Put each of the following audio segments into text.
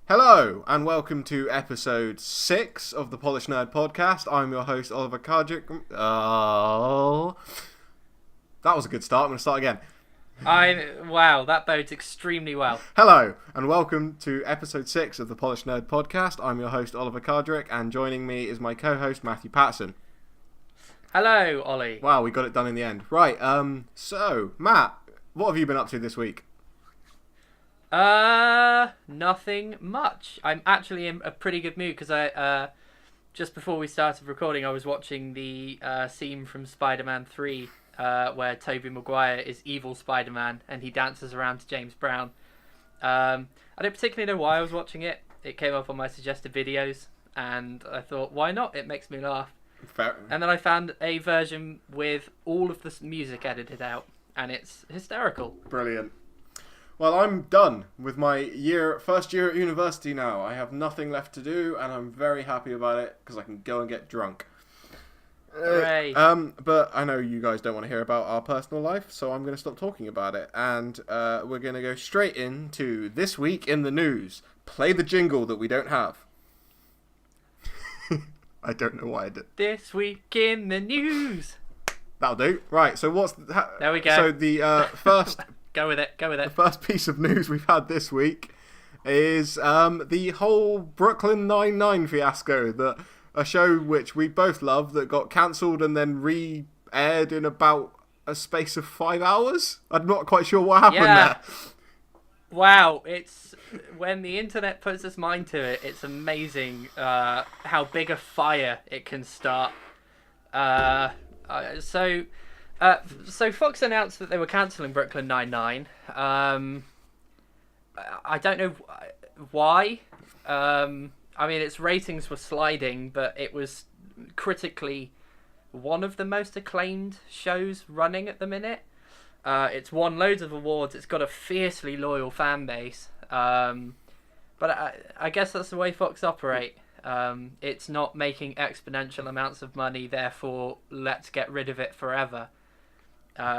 Hello, and welcome to episode 6 of the Polished Nerd Podcast. I'm your host, Oliver Kardrick. Oh, that was a good start. I'm going to start again. Wow, that bodes extremely well. Hello, and welcome to episode 6 of the Polished Nerd Podcast. I'm your host, Oliver Kardrick, and joining me is my co-host, Matthew Patterson. Hello, Ollie. Wow, we got it done in the end. Right, so, Matt, what have you been up to this week? Nothing much. I'm actually in a pretty good mood because I, just before we started recording, I was watching the scene from Spider-Man 3, where Tobey Maguire is evil Spider-Man and he dances around to James Brown. I don't particularly know why I was watching it. It came up on my suggested videos, and I thought, why not? It makes me laugh. Fair. And then I found a version with all of the music edited out, and it's hysterical. Brilliant. Well, I'm done with my first year at university now. I have nothing left to do, and I'm very happy about it because I can go and get drunk. Hooray. But I know you guys don't want to hear about our personal life, so I'm going to stop talking about it. And we're going to go straight into This Week in the News. Play the jingle that we don't have. I don't know why I did. This Week in the News. That'll do. Right, so There we go. So the first... Go with it. The first piece of news we've had this week is the whole Brooklyn Nine-Nine fiasco, a show which we both love that got cancelled and then re-aired in about a space of 5 hours. I'm not quite sure what happened there. Wow, it's when the internet puts its mind to it, it's amazing how big a fire it can start. So Fox announced that they were cancelling Brooklyn Nine-Nine. I don't know why. I mean, its ratings were sliding, but it was critically one of the most acclaimed shows running at the minute. It's won loads of awards. It's got a fiercely loyal fan base. But I guess that's the way Fox operate. It's not making exponential amounts of money, therefore let's get rid of it forever.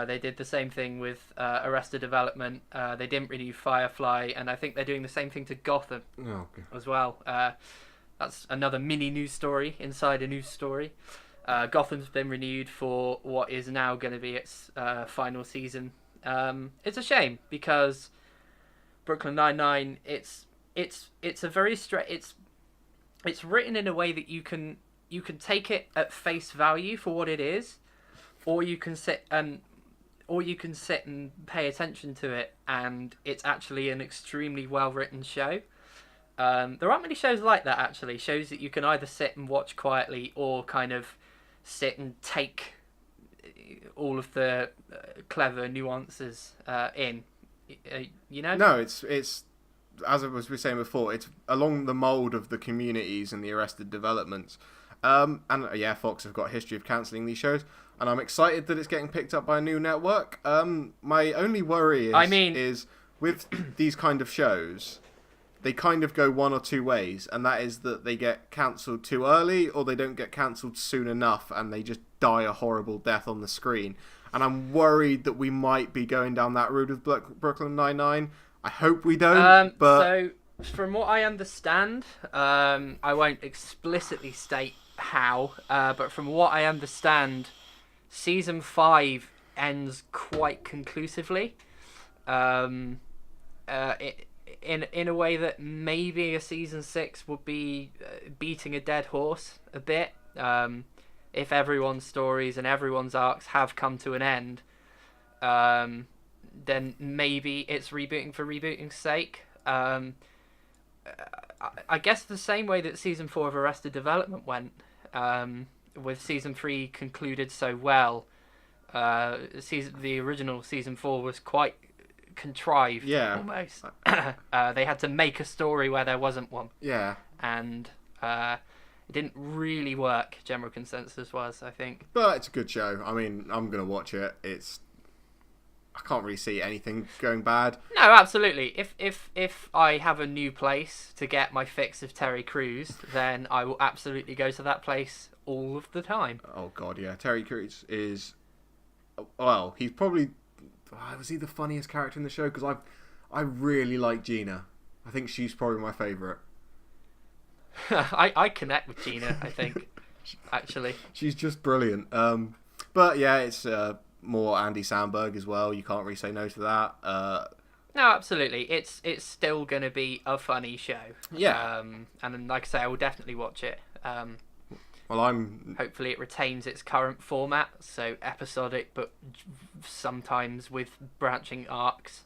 They did the same thing with Arrested Development. They didn't renew Firefly, and I think they're doing the same thing to Gotham as well. That's another mini news story inside a news story. Gotham's been renewed for what is now going to be its final season. It's a shame because Brooklyn Nine-Nine, it's a very it's written in a way that you can take it at face value for what it is, or you can sit and pay attention to it, and it's actually an extremely well written show. There aren't many shows like that, actually. Shows that you can either sit and watch quietly or kind of sit and take all of the clever nuances in. You know? No, it's as I was saying before, it's along the mould of the Communities and the Arrested Developments. And yeah, Fox have got a history of cancelling these shows, and I'm excited that it's getting picked up by a new network. My only worry is with these kind of shows, they kind of go one or two ways, and that is that they get cancelled too early, or they don't get cancelled soon enough, and they just die a horrible death on the screen. And I'm worried that we might be going down that route of Brooklyn Nine-Nine. I hope we don't, but... So, from what I understand, I won't explicitly state how, but from what I understand, Season 5 ends quite conclusively. In a way that maybe a Season 6 would be beating a dead horse a bit. If everyone's stories and everyone's arcs have come to an end, then maybe it's rebooting for rebooting's sake. I guess the same way that Season 4 of Arrested Development went, with Season 3 concluded so well. The original Season 4 was quite contrived, almost. They had to make a story where there wasn't one. Yeah. And it didn't really work, general consensus was, I think. But it's a good show. I mean, I'm going to watch it. I can't really see anything going bad. No, absolutely. If I have a new place to get my fix of Terry Crews, then I will absolutely go to that place all of the time. Oh god, yeah. Terry Crews is... Well, he's probably... Was he the funniest character in the show? Because I really like Gina. I think she's probably my favourite. I connect with Gina, I think, actually. She's just brilliant. But yeah, it's more Andy Samberg as well. You can't really say no to that. No, absolutely. It's still going to be a funny show. Yeah. And like I say, I will definitely watch it. Well, hopefully it retains its current format, so episodic, but sometimes with branching arcs,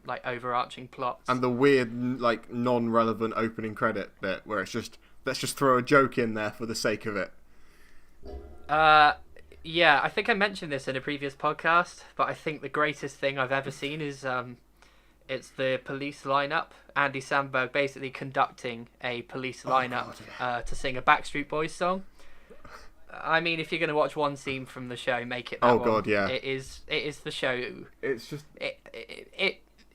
like overarching plots. And the weird, like, non-relevant opening credit bit where it's just, let's just throw a joke in there for the sake of it. Yeah, I think I mentioned this in a previous podcast, but I think the greatest thing I've ever seen is it's the police lineup. Andy Samberg basically conducting a police lineup to sing a Backstreet Boys song. I mean, if you're going to watch one scene from the show, make it that one. God, yeah. It is the show. It's just...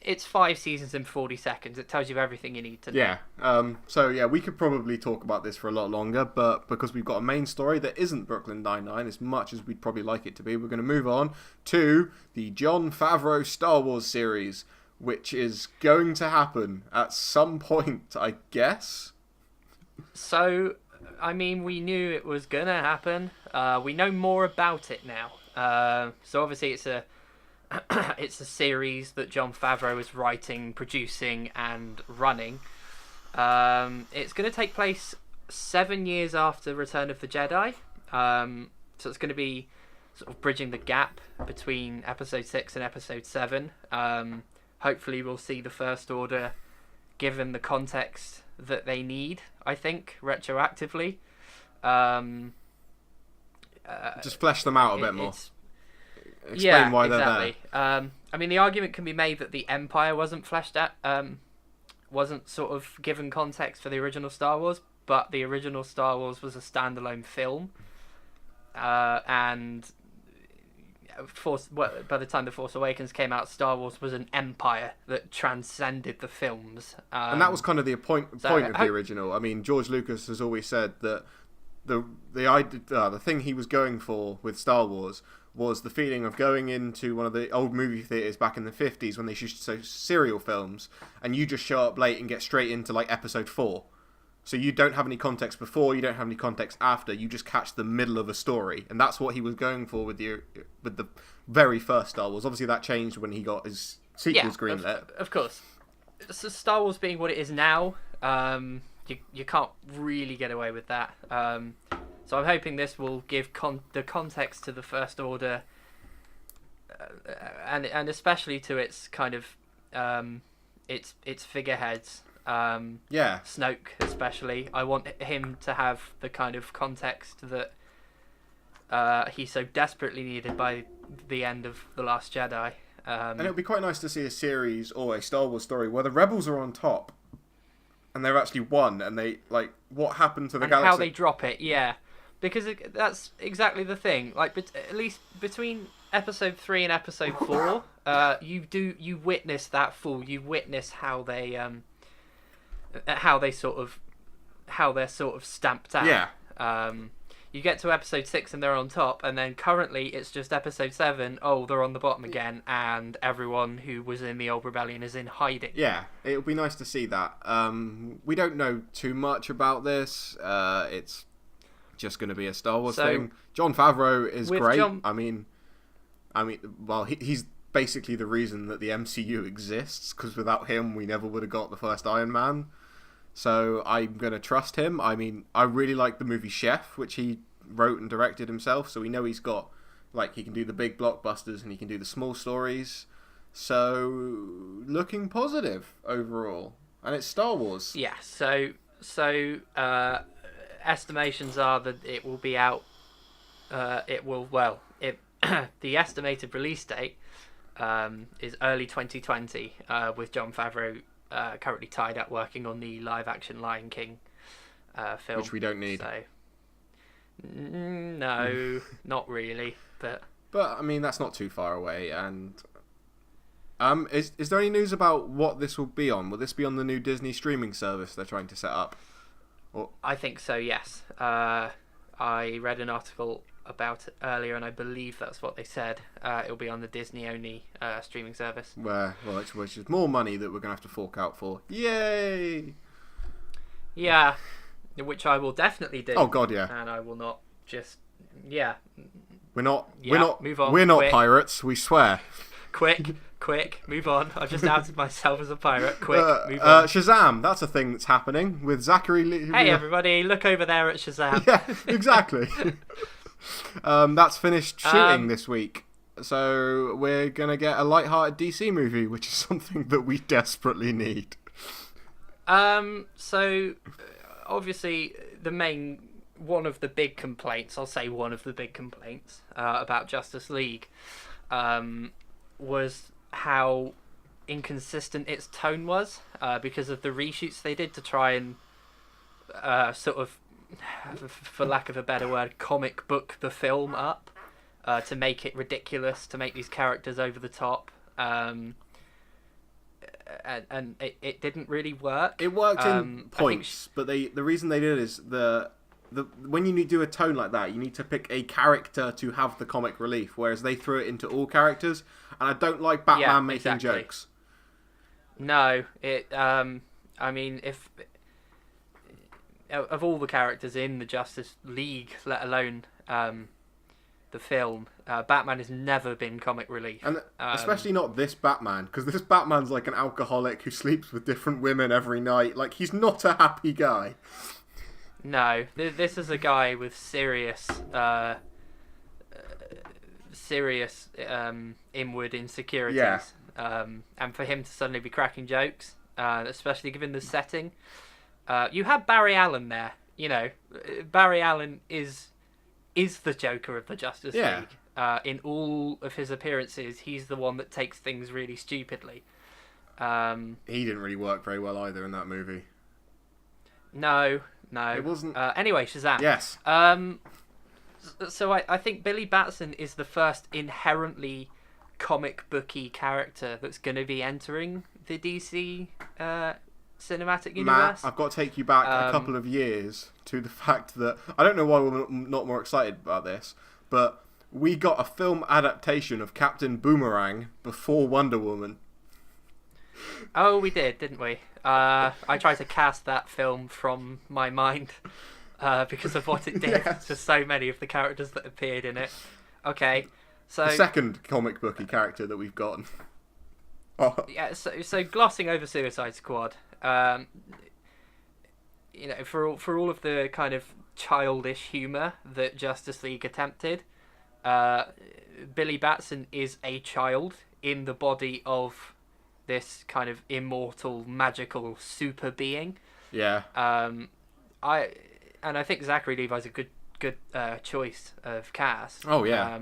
It's 5 seasons in 40 seconds. It tells you everything you need to know. Yeah. So, yeah, we could probably talk about this for a lot longer, but because we've got a main story that isn't Brooklyn Nine-Nine as much as we'd probably like it to be, we're going to move on to the Jon Favreau Star Wars series, which is going to happen at some point, I guess. So, I mean, we knew it was going to happen. We know more about it now. So, obviously, it's a series that Jon Favreau is writing, producing, and running. It's going to take place 7 years after Return of the Jedi. So it's going to be sort of bridging the gap between Episode 6 and Episode 7. Hopefully we'll see the First Order given the context that they need, I think, retroactively. Just flesh them out a bit more. Explain why they're there. I mean, the argument can be made that the Empire wasn't fleshed out, wasn't sort of given context for the original Star Wars, but the original Star Wars was a standalone film, and by the time The Force Awakens came out, Star Wars was an empire that transcended the films. And that was kind of the point of the original. I mean, George Lucas has always said that the thing he was going for with Star Wars was the feeling of going into one of the old movie theaters back in the 50s when they used to show serial films, and you just show up late and get straight into like episode 4. So you don't have any context before, you don't have any context after, you just catch the middle of a story. And that's what he was going for with the very first Star Wars. Obviously that changed when he got his sequels greenlit. Of course. So Star Wars being what it is now, you can't really get away with that. So I'm hoping this will give the context to the First Order, and especially to its kind of its figureheads. Snoke especially. I want him to have the kind of context that he so desperately needed by the end of The Last Jedi. And it would be quite nice to see a series or a Star Wars story where the Rebels are on top and they're actually won, and they, like, what happened to the galaxy? How they drop it, yeah. Because that's exactly the thing. Like, at least between Episode 3 and Episode 4, you witness that fall. You witness how they're sort of stamped out. Yeah. You get to Episode 6 and they're on top, and then currently it's just Episode 7. Oh, they're on the bottom again, and everyone who was in the old rebellion is in hiding. Yeah, it would be nice to see that. We don't know too much about this. It's just going to be a Star Wars thing. Jon Favreau is great. I mean, well, he's basically the reason that the MCU exists, because without him, we never would have got the first Iron Man. So I'm going to trust him. I mean, I really like the movie Chef, which he wrote and directed himself. So we know he's got, like, he can do the big blockbusters and he can do the small stories. So looking positive overall. And it's Star Wars. Yeah, so estimations are that it will be out. The estimated release date is early 2020, with Jon Favreau currently tied up working on the live-action Lion King film, which we don't need. So, no, not really. But I mean, that's not too far away. And is there any news about what this will be on? Will this be on the new Disney streaming service they're trying to set up? I think so, yes. I read an article about it earlier, and I believe that's what they said. It'll be on the Disney-only streaming service. Which is more money that we're going to have to fork out for. Yay! Yeah, which I will definitely do. Oh, God, yeah. And I will not just... Yeah. We're not move on. We're not Quick. Pirates, we swear. Quick, move on. I've just outed myself as a pirate. Quick, move on. Shazam, that's a thing that's happening with Zachary Hey everybody, look over there at Shazam. Yeah, exactly. That's finished shooting this week. So we're going to get a light-hearted DC movie, which is something that we desperately need. So obviously one of the big complaints about Justice League was how inconsistent its tone was because of the reshoots they did to try and sort of, for lack of a better word, comic book the film up to make it ridiculous, to make these characters over the top. And it didn't really work. It worked in points, but the reason they did it is when you do a tone like that, you need to pick a character to have the comic relief, whereas they threw it into all characters, and I don't like Batman making jokes. No, I mean, if of all the characters in the Justice League, let alone the film, Batman has never been comic relief, and especially not this Batman, because this Batman's like an alcoholic who sleeps with different women every night. Like, he's not a happy guy. No, this is a guy with serious inward insecurities. Yeah. And for him to suddenly be cracking jokes, especially given the setting, you have Barry Allen there. You know, Barry Allen is the Joker of the Justice League. In all of his appearances, he's the one that takes things really stupidly. He didn't really work very well either in that movie. No. It wasn't... Anyway, Shazam. Yes. So I think Billy Batson is the first inherently comic booky character that's going to be entering the DC cinematic universe. Matt, I've got to take you back a couple of years to the fact that... I don't know why we're not more excited about this, but we got a film adaptation of Captain Boomerang before Wonder Woman. Oh, we did, didn't we? I tried to cast that film from my mind because of what it did to so many of the characters that appeared in it. Okay, so... The second comic booky character that we've gotten. Oh. Yeah, so glossing over Suicide Squad, you know, for all of the kind of childish humour that Justice League attempted, Billy Batson is a child in the body of this kind of immortal, magical super being. Yeah. I think Zachary Levi's a good choice of cast. Oh yeah.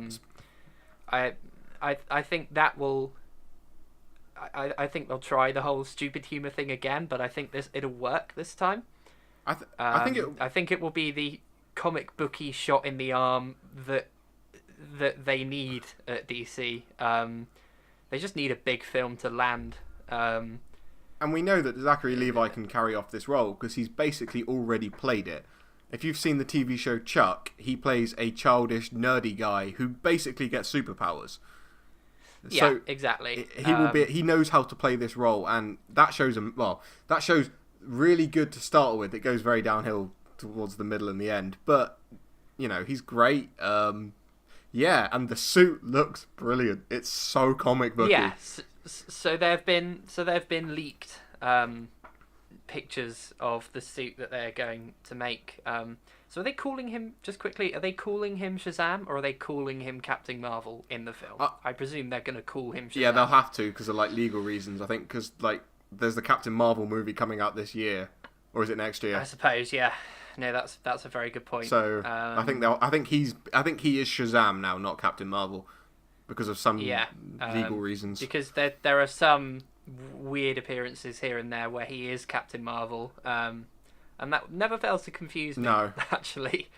I think that will. I think they'll try the whole stupid humor thing again, but I think it'll work this time. I think it will be the comic booky shot in the arm that they need at DC. They just need a big film to land. And we know that Zachary Levi can carry off this role because he's basically already played it. If you've seen the TV show Chuck, he plays a childish, nerdy guy who basically gets superpowers. Yeah, so exactly. He knows how to play this role, and that shows him. Well, that shows really good to start with. It goes very downhill towards the middle and the end, but you know, he's great. Yeah, and the suit looks brilliant. It's so comic booky. Yes. So there have been leaked pictures of the suit that they're going to make. So are they calling him, just quickly, are they calling him Shazam or are they calling him Captain Marvel in the film? I presume they're going to call him Shazam. Yeah, they'll have to because of like legal reasons. I think because like there's the Captain Marvel movie coming out this year, or is it next year? I suppose, yeah. No, that's a very good point. So I think he is Shazam now, not Captain Marvel, because of some legal reasons. Because there are some weird appearances here and there where he is Captain Marvel, and that never fails to confuse me. No, actually.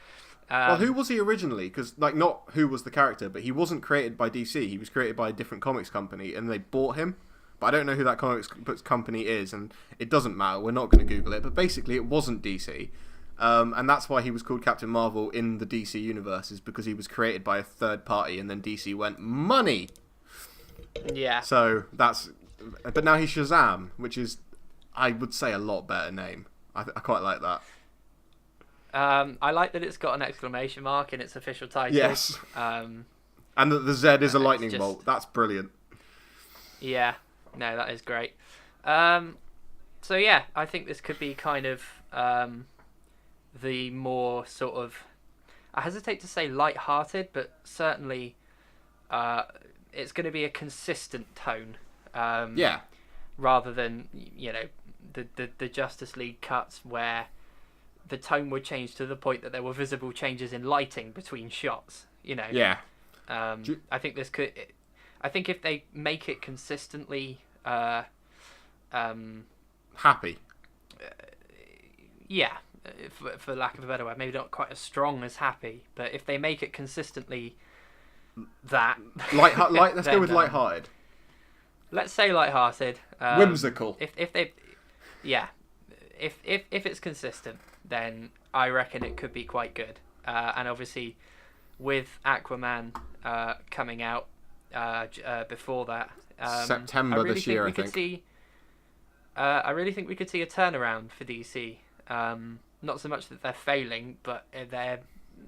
Well, who was he originally? Because like not who was the character, but he wasn't created by DC. He was created by a different comics company, and they bought him. But I don't know who that comics company is, and it doesn't matter. We're not going to Google it. But basically, it wasn't DC. And that's why he was called Captain Marvel in the DC universe, is because he was created by a third party, and then DC went, money! Yeah. So that's... But now he's Shazam, which is, I would say, a lot better name. I quite like that. I like that it's got an exclamation mark in its official title. Yes. And that the Z is a lightning bolt. That's brilliant. Yeah. No, that is great. So yeah, I think this could be kind of the more sort of, I hesitate to say light-hearted, but certainly it's going to be a consistent tone. Yeah. Rather than, you know, the Justice League cuts where the tone would change to the point that there were visible changes in lighting between shots. You know. Yeah. I think this could. I think if they make it consistently. Happy. Yeah, for lack of a better word, maybe not quite as strong as happy, but if they make it consistently that Let's go with light-hearted. Let's say light-hearted. Whimsical. If they, yeah, if it's consistent, then I reckon it could be quite good. And obviously, with Aquaman coming out before that, September this year, I think. I really think we could see a turnaround for DC. Not so much that they're failing, but they're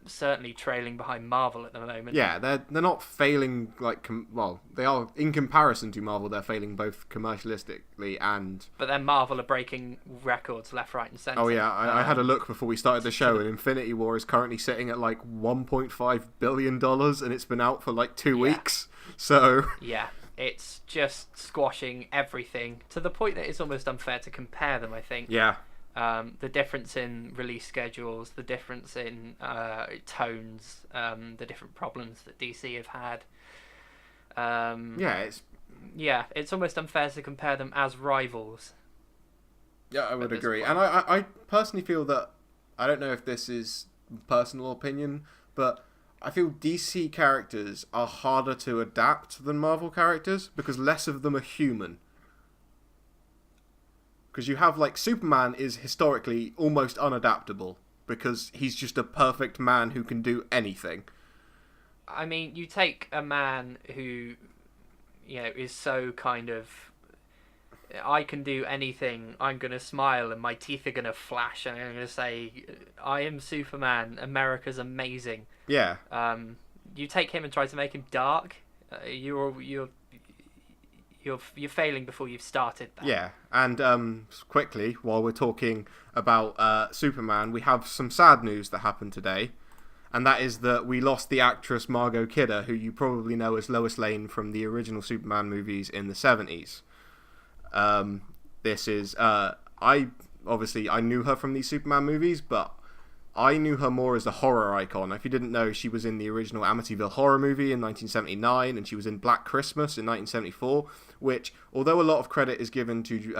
certainly trailing behind Marvel at the moment. Yeah, they're not failing like they are in comparison to Marvel. They're failing both commercialistically and. But then Marvel are breaking records left, right, and centre. Oh yeah, I had a look before we started the show, and Infinity War is currently sitting at like $1.5 billion, and it's been out for like 2 weeks. So yeah, it's just squashing everything to the point that it's almost unfair to compare them. I think. Yeah. The difference in release schedules, the difference in tones, the different problems that DC have had. It's almost unfair to compare them as rivals. Yeah, I would agree. And I personally feel that, I don't know if this is personal opinion, but I feel DC characters are harder to adapt than Marvel characters because less of them are human. Because you have, like, Superman is historically almost unadaptable because he's just a perfect man who can do anything. I mean, you take a man who, you know, is so kind of, I can do anything, I'm going to smile and my teeth are going to flash and I'm going to say, I am Superman, America's amazing. Yeah. You take him and try to make him dark, you're failing before you've started that. Yeah, and quickly, while we're talking about Superman, we have some sad news that happened today, and that is that we lost the actress Margot Kidder, who you probably know as Lois Lane from the original Superman movies in the 70s. This is, I knew her from these Superman movies, but I knew her more as a horror icon. If you didn't know, she was in the original Amityville Horror movie in 1979, and she was in Black Christmas in 1974, which, although a lot of credit is given to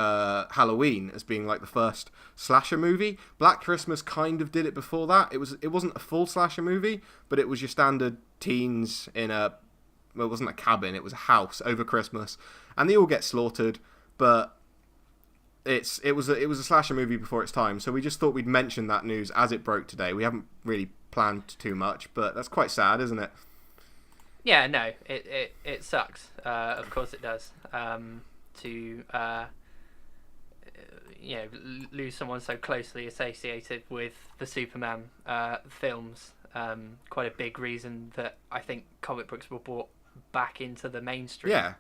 Halloween as being like the first slasher movie, Black Christmas kind of did it before that. It wasn't a full slasher movie, but it was your standard teens in it wasn't a cabin, it was a house over Christmas, and they all get slaughtered, but it was a slasher movie before its time, so we just thought we'd mention that news as it broke today. We haven't really planned too much, but that's quite sad, isn't it? Yeah, no, it sucks. Of course it does. To lose someone so closely associated with the Superman films. Quite a big reason that I think comic books were brought back into the mainstream. Yeah.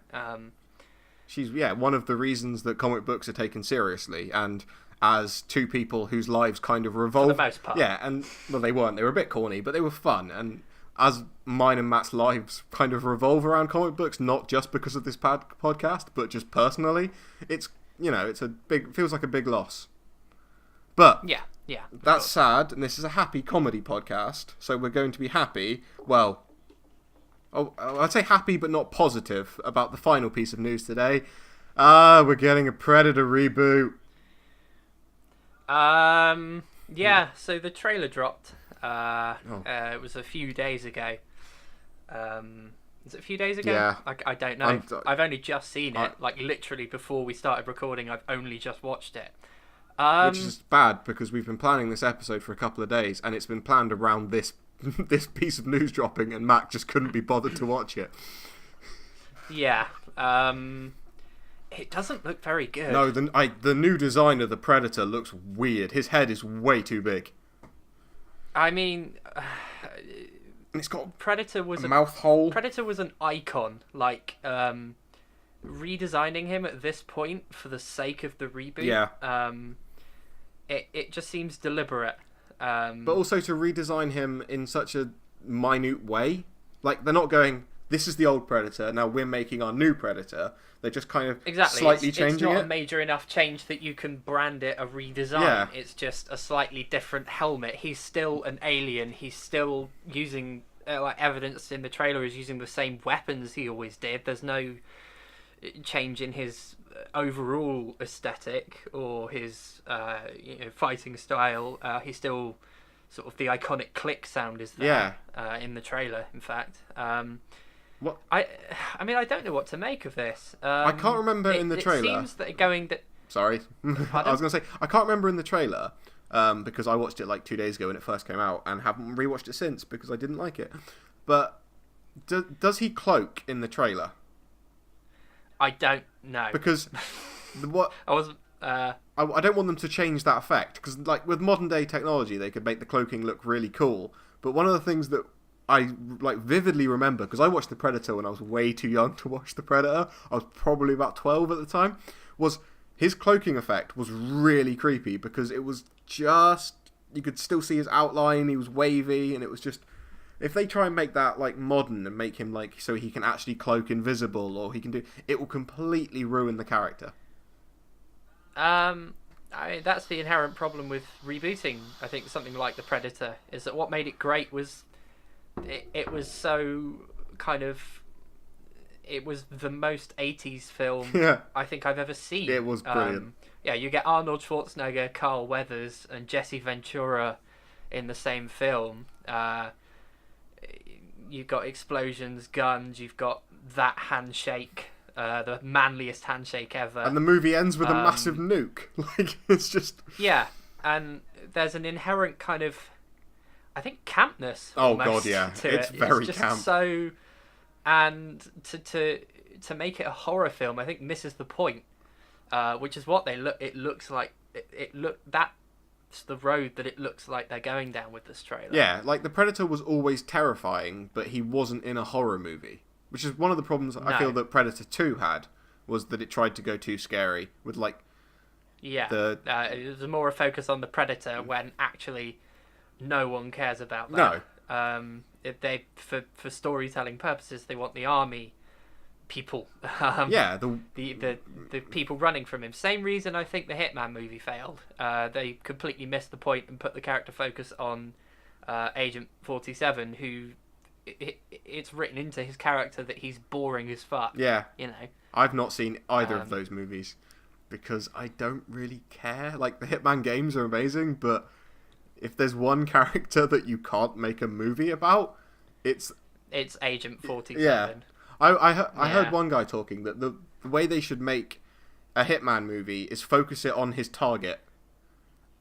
She's one of the reasons that comic books are taken seriously, and as two people whose lives kind of revolve. For the most part. Yeah, and well, they weren't. They were a bit corny, but they were fun. And as mine and Matt's lives kind of revolve around comic books, not just because of this podcast, but just personally, it's feels like a big loss. But yeah, that's sad, and this is a happy comedy podcast, so we're going to be happy. Well. Oh, I'd say happy but not positive about the final piece of news today. We're getting a Predator reboot. So the trailer dropped. It was a few days ago. Is it a few days ago? Yeah. I don't know. I've only just seen it. Like literally before we started recording, I've only just watched it. which is bad because we've been planning this episode for a couple of days, and it's been planned around this this piece of news dropping, and Mac just couldn't be bothered to watch it. Yeah. It doesn't look very good. No, the new design of the Predator looks weird. His head is way too big. I mean, And it's got Predator was a mouth hole. Predator was an icon. Like, redesigning him at this point for the sake of the reboot. Yeah. It just seems deliberate. But also to redesign him in such a minute way. Like, they're not going, this is the old Predator, now we're making our new Predator. They're just kind of slightly changing it. It's not a major enough change that you can brand it a redesign. Yeah. It's just a slightly different helmet. He's still an alien. He's still using, like evidence in the trailer, is using the same weapons he always did. There's no change in his overall aesthetic or his fighting style. He's still sort of the iconic click sound is there in the trailer, in fact. What? I mean, I don't know what to make of this. I can't remember in the trailer. It seems that going that. Sorry. I was going to say, I can't remember in the trailer because I watched it like 2 days ago when it first came out and haven't rewatched it since because I didn't like it. But does he cloak in the trailer? I don't know. Because what I wasn't. I don't want them to change that effect because, like, with modern day technology, they could make the cloaking look really cool. But one of the things that I like vividly remember, because I watched The Predator when I was way too young to watch The Predator, I was probably about 12 at the time, was his cloaking effect was really creepy because it was just, you could still see his outline, he was wavy, and it was just, if they try and make that like modern and make him like so he can actually cloak invisible or he can do, it will completely ruin the character. I mean, that's the inherent problem with rebooting. I think something like The Predator is that what made it great was it was so kind of, it was the most 80s film I think I've ever seen. It was brilliant. Yeah, you get Arnold Schwarzenegger, Carl Weathers, and Jesse Ventura in the same film. You've got explosions, guns, you've got that handshake, the manliest handshake ever. And the movie ends with a massive nuke. Like, it's just... Yeah, and there's an inherent kind of, I think, campness. Oh almost god, yeah, to it's it. very just camp. So, and to make it a horror film, I think misses the point. Which is what they look. It looks like that's the road that it looks like they're going down with this trailer. Yeah, like the Predator was always terrifying, but he wasn't in a horror movie, which is one of the problems I feel that Predator 2 had, was that it tried to go too scary with like. Yeah, it was more a focus on the Predator when actually no one cares about that. No. If they for storytelling purposes, they want the army people. The people running from him. Same reason I think the Hitman movie failed. They completely missed the point and put the character focus on Agent 47, who it's written into his character that he's boring as fuck. Yeah. You know. I've not seen either of those movies because I don't really care. Like, the Hitman games are amazing, but if there's one character that you can't make a movie about, it's Agent 47. Yeah. I heard one guy talking that the way they should make a Hitman movie is focus it on his target,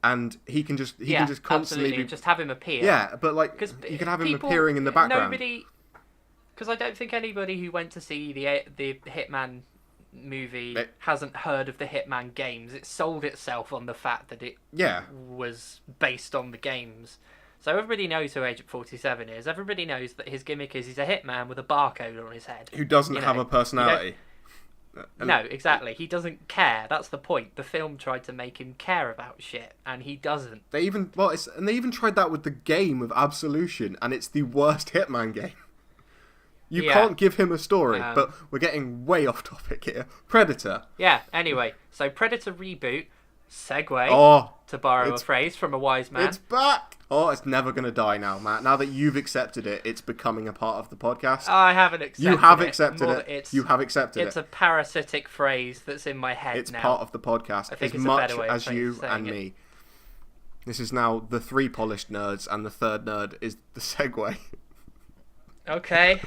and he can just constantly just have him appear. Yeah, but like you can have him appearing in the background. Because I don't think anybody who went to see the Hitman movie hasn't heard of the Hitman games. It sold itself on the fact that it was based on the games. So everybody knows who Agent 47 is. Everybody knows that his gimmick is he's a hitman with a barcode on his head. Who doesn't have a personality. No, exactly. He doesn't care. That's the point. The film tried to make him care about shit, and he doesn't. They even tried that with the game of Absolution, and it's the worst Hitman game. You can't give him a story, but we're getting way off topic here. Predator. Yeah, anyway. So Predator reboot, segue, to borrow a phrase from a wise man. It's back! Oh, it's never going to die now, Matt. Now that you've accepted it, it's becoming a part of the podcast. I haven't accepted it. You have accepted it. You have accepted it. It's a parasitic phrase that's in my head now. It's part of the podcast. I think as it's much a better way as of you saying and it. me. This is now the 3 polished nerds, and the third nerd is the segue. Okay.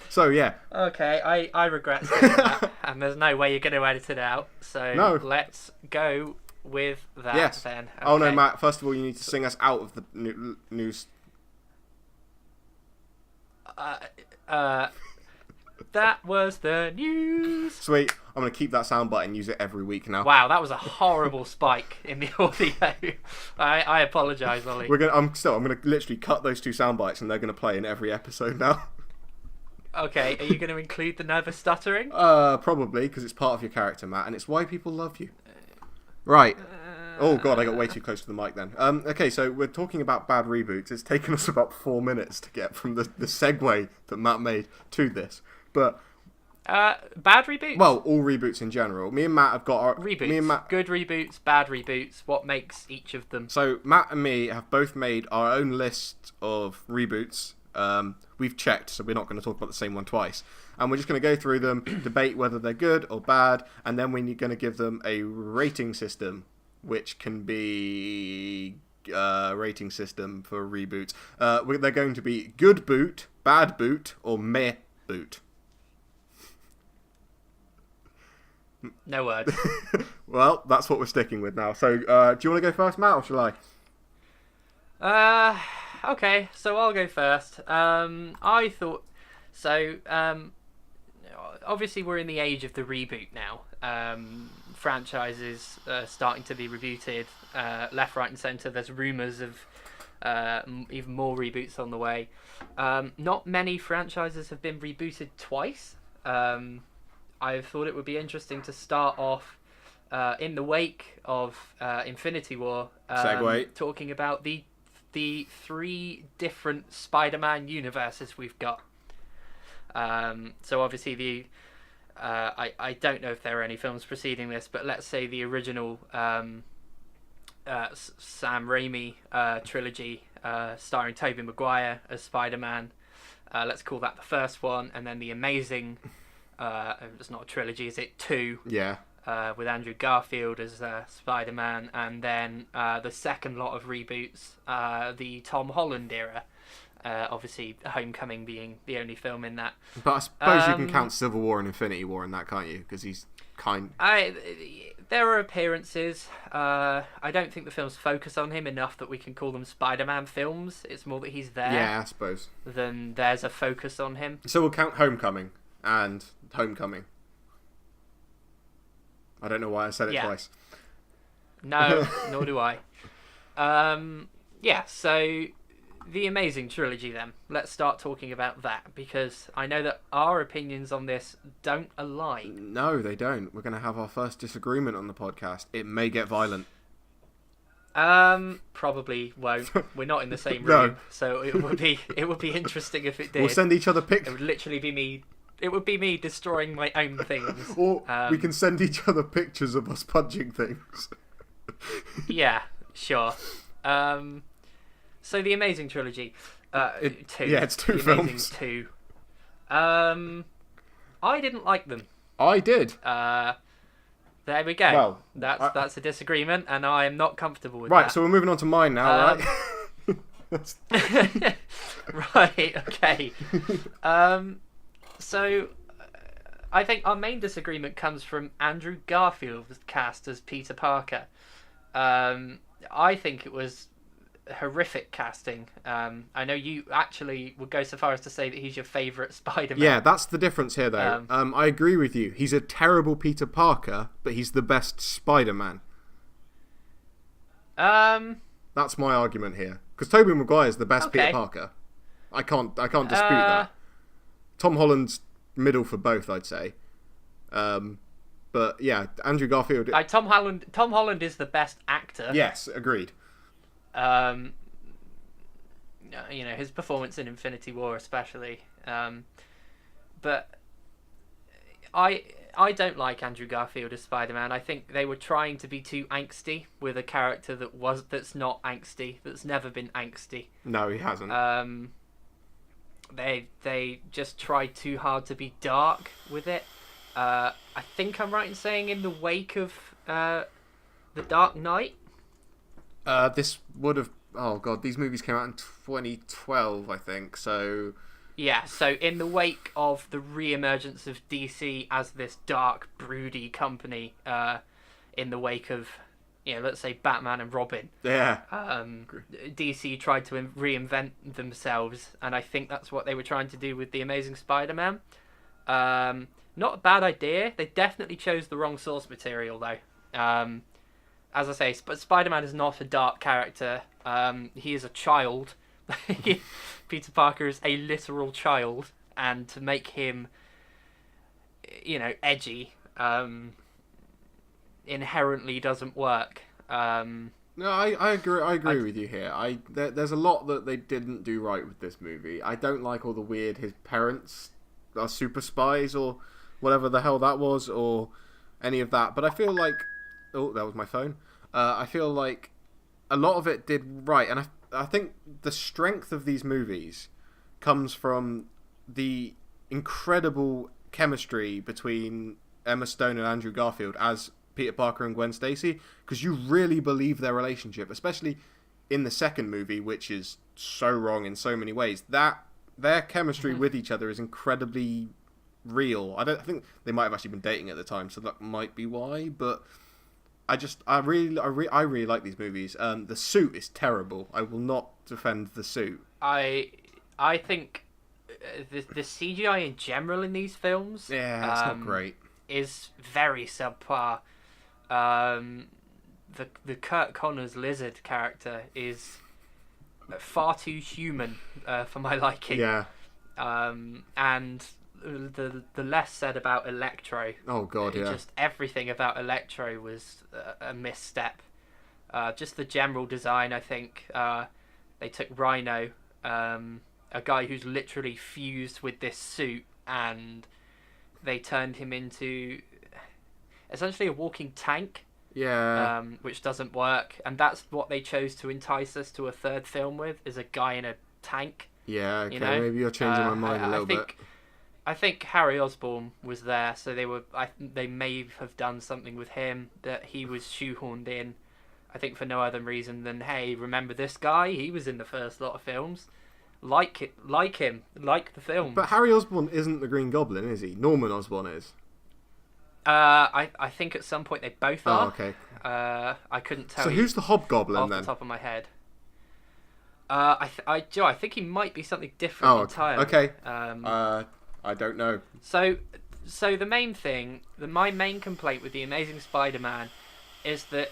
So, yeah. Okay, I regret saying that, and there's no way you're going to edit it out. So let's go with that Yes. then. Okay. Oh no, Matt. First of all, you need to sing us out of the news. That was the news. Sweet. I'm gonna keep that soundbite and use it every week now. Wow, that was a horrible spike in the audio. I apologise, Ollie. I'm gonna literally cut those 2 soundbites and they're gonna play in every episode now. Okay, are you going to include the nervous stuttering? Probably because it's part of your character, Matt, and it's why people love you. Right. Oh god, I got way too close to the mic then. Okay, so we're talking about bad reboots. It's taken us about 4 minutes to get from the segue that Matt made to this, but bad reboots? well, all reboots in general. Me and Matt have got our Reboots. Me and Matt. Good reboots, bad reboots. What makes each of them? So Matt and me have both made our own list of reboots. We've checked, so we're not going to talk about the same one twice. And we're just going to go through them, debate whether they're good or bad, and then we're going to give them a rating system, which can be rating system for reboots. They're going to be good boot, bad boot, or meh boot. No words. Well, that's what we're sticking with now. So, do you want to go first, Matt, or shall I? Okay, so I'll go first. I thought so. Obviously, we're in the age of the reboot now. Franchises starting to be rebooted left, right, and centre. There's rumours of even more reboots on the way. Not many franchises have been rebooted twice. I thought it would be interesting to start off in the wake of Infinity War, talking about the 3 different Spider-Man universes we've got. So obviously I don't know if there are any films preceding this, but let's say the original Sam Raimi trilogy starring Tobey Maguire as Spider-Man. Let's call that the first one, and then the amazing it's not a trilogy, is it? 2? Yeah. With Andrew Garfield as Spider-Man, and then the second lot of reboots, the Tom Holland era. Obviously, Homecoming being the only film in that. But I suppose you can count Civil War and Infinity War in that, can't you? Because he's there are appearances. I don't think the films focus on him enough that we can call them Spider-Man films. It's more that he's there. Yeah, I suppose. Than there's a focus on him. So we'll count Homecoming and Homecoming. I don't know why I said it twice. No, nor do I. So the Amazing Trilogy then. Let's start talking about that, because I know that our opinions on this don't align. No, they don't. We're going to have our first disagreement on the podcast. It may get violent. Probably won't. We're not in the same No. room, so it would be interesting if it did. We'll send each other It pictures. would literally be me. It would be me destroying my own things. Or we can send each other pictures of us punching things. Yeah, sure. So the Amazing Trilogy, 2. Yeah, it's 2 the films. Amazing 2. I didn't like them. I did. There we go. Well, that's a disagreement, and I am not comfortable with right, that. so we're moving on to mine now, right? Right. Okay. So I think our main disagreement comes from Andrew Garfield's cast as Peter Parker. I think it was horrific casting. I know you actually would go so far as to say that he's your favourite Spider-Man. Yeah, that's the difference here, though. I agree with you. He's a terrible Peter Parker, but he's the best Spider-Man. That's my argument here. Because Tobey Maguire is the best Peter Parker. I can't dispute that. Tom Holland's middle for both, I'd say. But yeah, Andrew Garfield. Tom Holland is the best actor. Yes, agreed. His performance in Infinity War especially. But I don't like Andrew Garfield as Spider-Man. I think they were trying to be too angsty with a character that's not angsty, that's never been angsty. No, he hasn't. They just tried too hard to be dark with it. I think I'm right in saying in the wake of The Dark Knight. This would have... Oh, God, these movies came out in 2012, I think, so... Yeah, so in the wake of the re-emergence of DC as this dark, broody company, in the wake of let's say Batman and Robin. Yeah. DC tried to reinvent themselves, and I think that's what they were trying to do with The Amazing Spider-Man. Not a bad idea. They definitely chose the wrong source material, though. As I say, Spider-Man is not a dark character. He is a child. Peter Parker is a literal child, and to make him, edgy, inherently doesn't work. No, I agree with you here. There's a lot that they didn't do right with this movie. I don't like all the weird, his parents are super spies or whatever the hell that was, or any of that. But I feel like, oh, that was my phone. I feel like a lot of it did right, and I think the strength of these movies comes from the incredible chemistry between Emma Stone and Andrew Garfield as Peter Parker and Gwen Stacy, because you really believe their relationship, especially in the second movie, which is so wrong in so many ways. That their chemistry with each other is incredibly real. I think they might have actually been dating at the time, so that might be why. But I really like these movies. The suit is terrible. I will not defend the suit. I think the CGI in general in these films, yeah, it's not great. Is very subpar. The Kurt Connors lizard character is far too human for my liking. Yeah. And the less said about Electro. Oh God, yeah. Just everything about Electro was a misstep. Just the general design, I think. They took Rhino, a guy who's literally fused with this suit, and they turned him into essentially a walking tank. Yeah. Which doesn't work, and that's what they chose to entice us to a third film with, is a guy in a tank. Yeah, okay, maybe you're changing my mind a little bit. I think Harry Osborn was there, so they may have done something with him, that he was shoehorned in, I think for no other reason than, hey, remember this guy? He was in the first lot of films. Like him, like the film. But Harry Osborn isn't the Green Goblin, is he? Norman Osborn is. I think at some point they both are. Oh, okay. I couldn't tell you. So who's the Hobgoblin then? Off the top of my head. I think he might be something different entirely. Okay. I don't know. So the main thing, my main complaint with The Amazing Spider-Man is that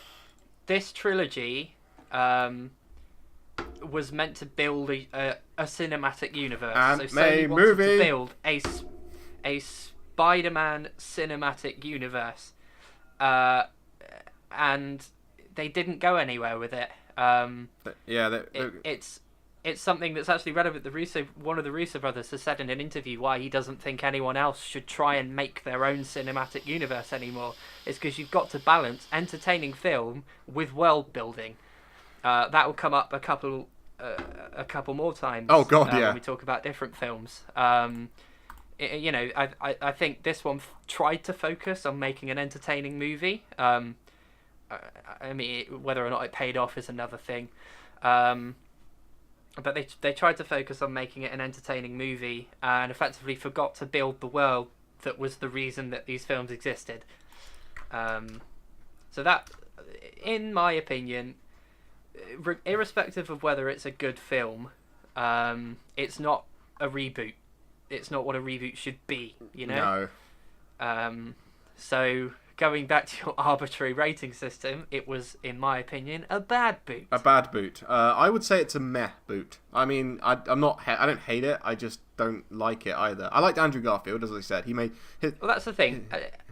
this trilogy was meant to build a cinematic universe. And so Sony wanted to build a Spider-Man cinematic universe, and they didn't go anywhere with it. It's something that's actually relevant. One of the Russo brothers has said in an interview why he doesn't think anyone else should try and make their own cinematic universe anymore. It's because you've got to balance entertaining film with world building. That will come up a couple more times. Oh God, yeah. When we talk about different films. I think this one tried to focus on making an entertaining movie. I mean, whether or not it paid off is another thing. But they tried to focus on making it an entertaining movie and effectively forgot to build the world that was the reason that these films existed. So that, in my opinion, irrespective of whether it's a good film, it's not a reboot. It's not what a reboot should be, No. So going back to your arbitrary rating system, it was, in my opinion, a bad boot. A bad boot. I would say it's a meh boot. I mean, I don't hate it. I just don't like it either. I liked Andrew Garfield, as I said. He made his... Well, that's the thing.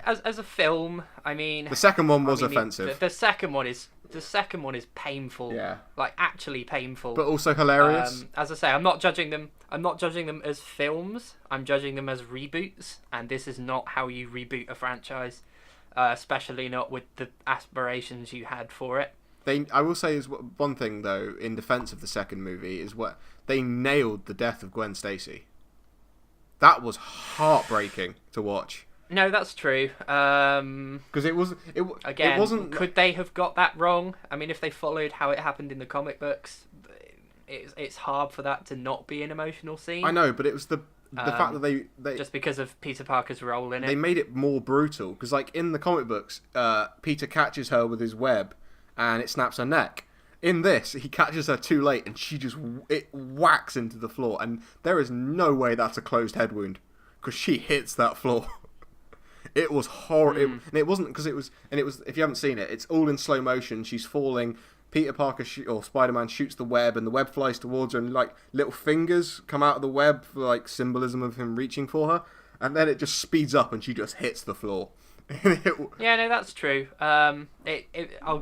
As a film, I mean, the second one was offensive. The second one is painful. Yeah. Like actually painful. But also hilarious. As I say, I'm not judging them as films. I'm judging them as reboots, and this is not how you reboot a franchise. Especially not with the aspirations you had for it. I will say is one thing though, in defense of the second movie, is what they nailed the death of Gwen Stacy. That was heartbreaking to watch. No, that's true. Because it wasn't. Could they have got that wrong? I mean, if they followed how it happened in the comic books, it's hard for that to not be an emotional scene. I know, but it was the fact that they just because of Peter Parker's role in it. They made it more brutal because, like in the comic books, Peter catches her with his web, and it snaps her neck. In this, he catches her too late, and it whacks into the floor, and there is no way that's a closed head wound, because she hits that floor. It was horrible, and it wasn't because it was. If you haven't seen it, it's all in slow motion. She's falling. Peter Parker or Spider-Man shoots the web, and the web flies towards her, and like little fingers come out of the web for like symbolism of him reaching for her, and then it just speeds up, and she just hits the floor. Yeah, no, that's true. I'll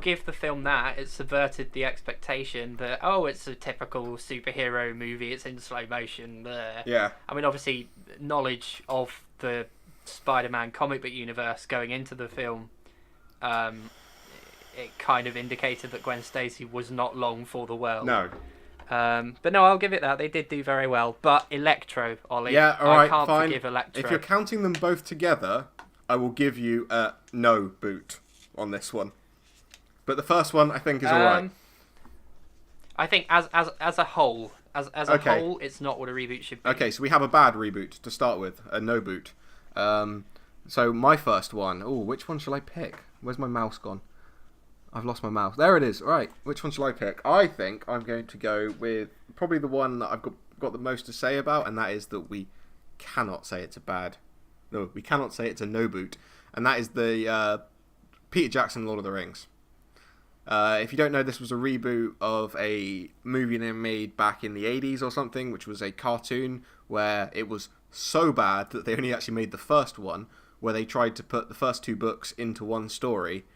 give the film that. It subverted the expectation that, oh, it's a typical superhero movie, it's in slow motion. Bleh. Yeah. I mean, obviously, knowledge of the Spider-Man comic book universe going into the film, it kind of indicated that Gwen Stacy was not long for the world. No. But no, I'll give it that. They did do very well. But Electro, Ollie, yeah, all right, I can't fine. forgive Electro. If you're counting them both together, I will give you a no boot on this one. But the first one, I think, is all right. I think as a whole, as a whole, it's not what a reboot should be. Okay, so we have a bad reboot to start with, a no boot. So my first one. Oh, which one shall I pick? Where's my mouse gone? I've lost my mouse. There it is. Right, which one shall I pick? I think I'm going to go with probably the one that I've got the most to say about, and that is that we cannot say it's a bad. No, we cannot say it's a no boot, and that is the Peter Jackson Lord of the Rings. If you don't know, this was a reboot of a movie they made back in the 80s or something, which was a cartoon where it was so bad that they only actually made the first one, where they tried to put the first two books into one story,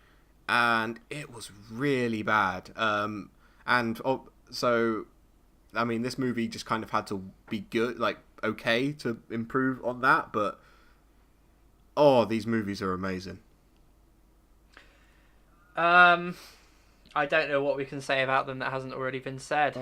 and it was really bad. So, I mean, this movie just kind of had to be good, like, okay, to improve on that, but these movies are amazing. I don't know what we can say about them that hasn't already been said.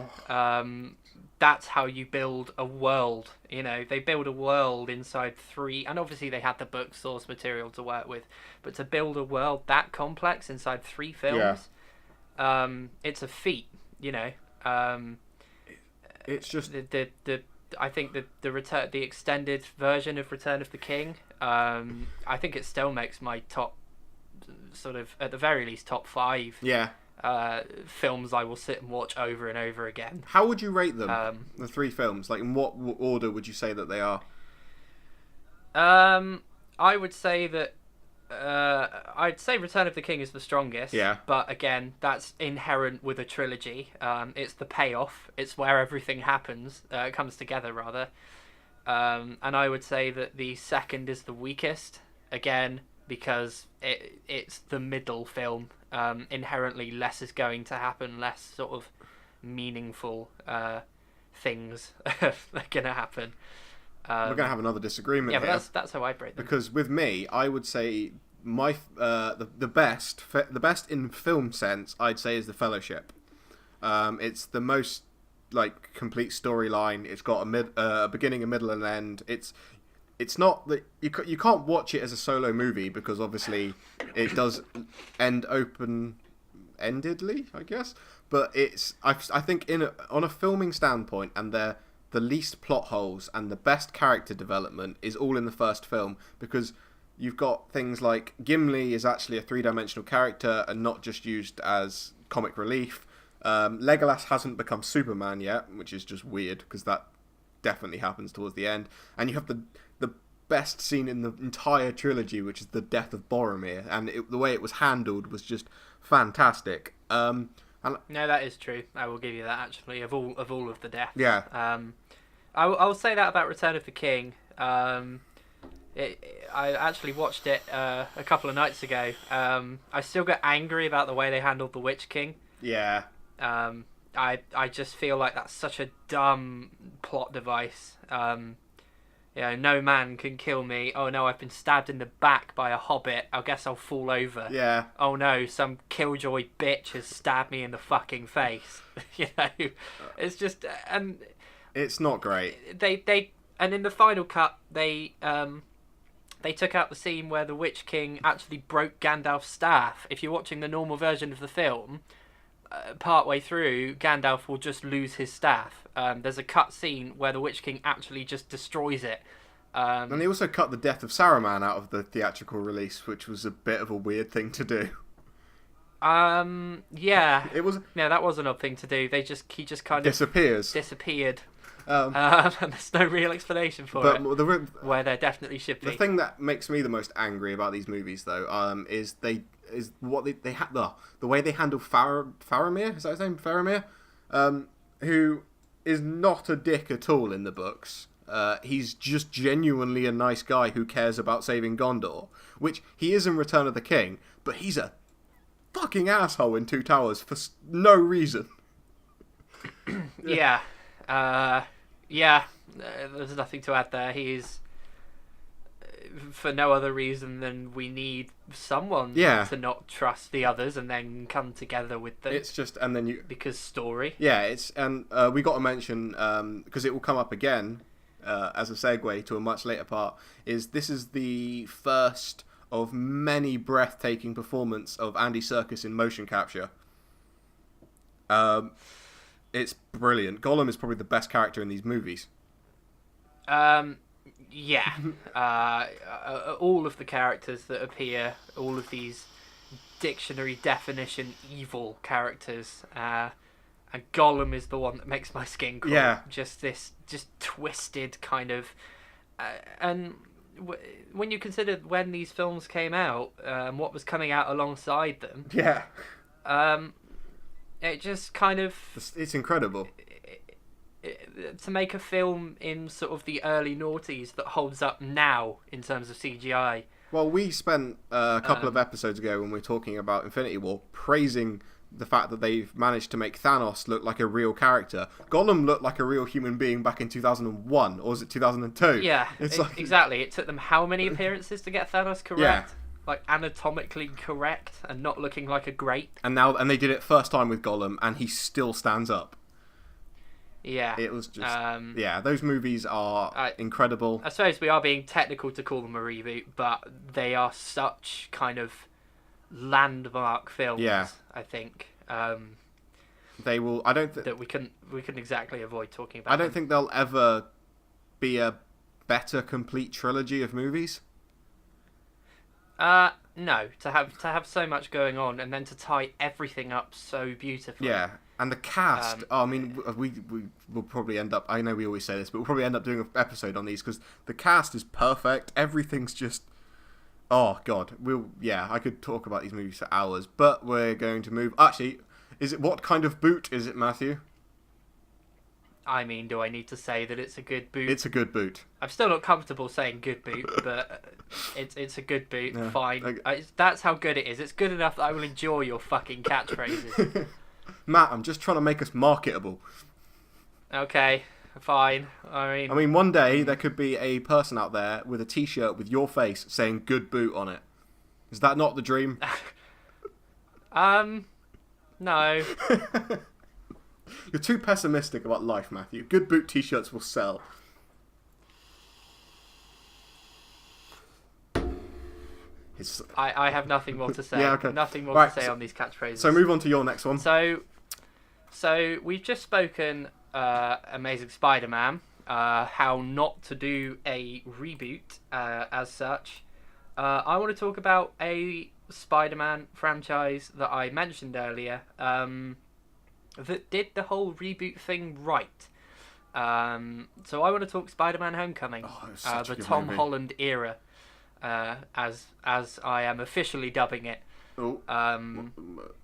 That's how you build a world. You know, they build a world inside three, and obviously they had the book source material to work with, but to build a world that complex inside 3 films, it's a feat. You know, it's just I think the extended version of Return of the King. I think it still makes my top, sort of at the very least, top 5. Yeah. Films I will sit and watch over and over again. How would you rate them? The 3 films, like in what order would you say that they are? I would say that I'd say Return of the King is the strongest. Yeah. But again, that's inherent with a trilogy. It's the payoff. It's where everything happens. It comes together rather. And I would say that the second is the weakest. Again, because it's the middle film. Inherently less is going to happen, less sort of meaningful things are going to happen. We're going to have another disagreement here. Yeah, but that's how I rate them. Because with me, I would say my the best in film sense, I'd say, is The Fellowship. It's the most like complete storyline. It's got a beginning, a middle, and an end. It's not that you can't watch it as a solo movie because obviously it does end open-endedly, I guess. But I think on a filming standpoint, and the least plot holes and the best character development is all in the first film, because you've got things like Gimli is actually a 3-dimensional character and not just used as comic relief. Legolas hasn't become Superman yet, which is just weird because that definitely happens towards the end. And you have the best scene in the entire trilogy, which is the death of Boromir, and the way it was handled was just fantastic. No, that is true. I will give you that, actually, of all of the deaths. Yeah. I will say that about Return of the King. I actually watched it a couple of nights ago. I still get angry about the way they handled the Witch King. Yeah. I just feel like that's such a dumb plot device. No man can kill me. Oh no, I've been stabbed in the back by a hobbit. I guess I'll fall over. Yeah. Oh no, some killjoy bitch has stabbed me in the fucking face. It's just it's not great. And in the final cut, they took out the scene where the Witch King actually broke Gandalf's staff. If you're watching the normal version of the film, partway through, Gandalf will just lose his staff. There's a cut scene where the Witch King actually just destroys it. And they also cut the death of Saruman out of the theatrical release, which was a bit of a weird thing to do. Yeah. It was Yeah, that was an odd thing to do. He just kind of disappeared. Um, And there's no real explanation for but it. Where there definitely should be. The thing that makes me the most angry about these movies, though, is what they had the way they handle Faramir. Is that his name? Faramir, who is not a dick at all in the books. He's just genuinely a nice guy who cares about saving Gondor, which he is in Return of the King, but he's a fucking asshole in Two Towers for no reason. Yeah. There's nothing to add there. He's for no other reason than we need someone to not trust the others and then come together with them. It's just, and then because story. Yeah, we got to mention, because it will come up again as a segue to a much later part, this is the first of many breathtaking performance of Andy Serkis in motion capture. It's brilliant. Gollum is probably the best character in these movies. Yeah. All of the characters that appear, all of these dictionary definition evil characters, and Gollum is the one that makes my skin crawl. Yeah. Just twisted kind of... and when you consider when these films came out, what was coming out alongside them... Yeah. It just kind of... It's incredible. To make a film in sort of the early noughties that holds up now in terms of CGI. Well, we spent a couple of episodes ago when we were talking about Infinity War praising the fact that they've managed to make Thanos look like a real character. Gollum looked like a real human being back in 2001, or was it 2002? Yeah, exactly. It took them how many appearances to get Thanos correct? Yeah. Like anatomically correct and not looking like a grape. And they did it first time with Gollum, and he still stands up. Yeah. It was just... those movies are incredible. I suppose we are being technical to call them a reboot, but they are such kind of landmark films, I think. They will... I don't that we couldn't exactly avoid talking about I don't think there'll ever be a better complete trilogy of movies. No, to have so much going on and then to tie everything up so beautifully. Yeah, and the cast. We will probably end up. I know we always say this, but we'll probably end up doing an episode on these because the cast is perfect. Everything's just. Oh God, I could talk about these movies for hours, but we're going to move. Actually, what kind of boot is it, Matthew? I mean, do I need to say that it's a good boot? It's a good boot. I'm still not comfortable saying good boot, but it's a good boot. Yeah, fine. Okay. That's how good it is. It's good enough that I will enjoy your fucking catchphrases. Matt, I'm just trying to make us marketable. Okay, fine. I mean, one day there could be a person out there with a T-shirt with your face saying "good boot" on it. Is that not the dream? No. You're too pessimistic about life, Matthew. Good boot T-shirts will sell. I have nothing more to say. Yeah, okay. Nothing more to say on these catchphrases. So move on to your next one. So we've just spoken Amazing Spider-Man, how not to do a reboot as such. I want to talk about a Spider-Man franchise that I mentioned earlier. That did the whole reboot thing right. So I want to talk Spider-Man: Homecoming, the Tom Holland era, as I am officially dubbing it.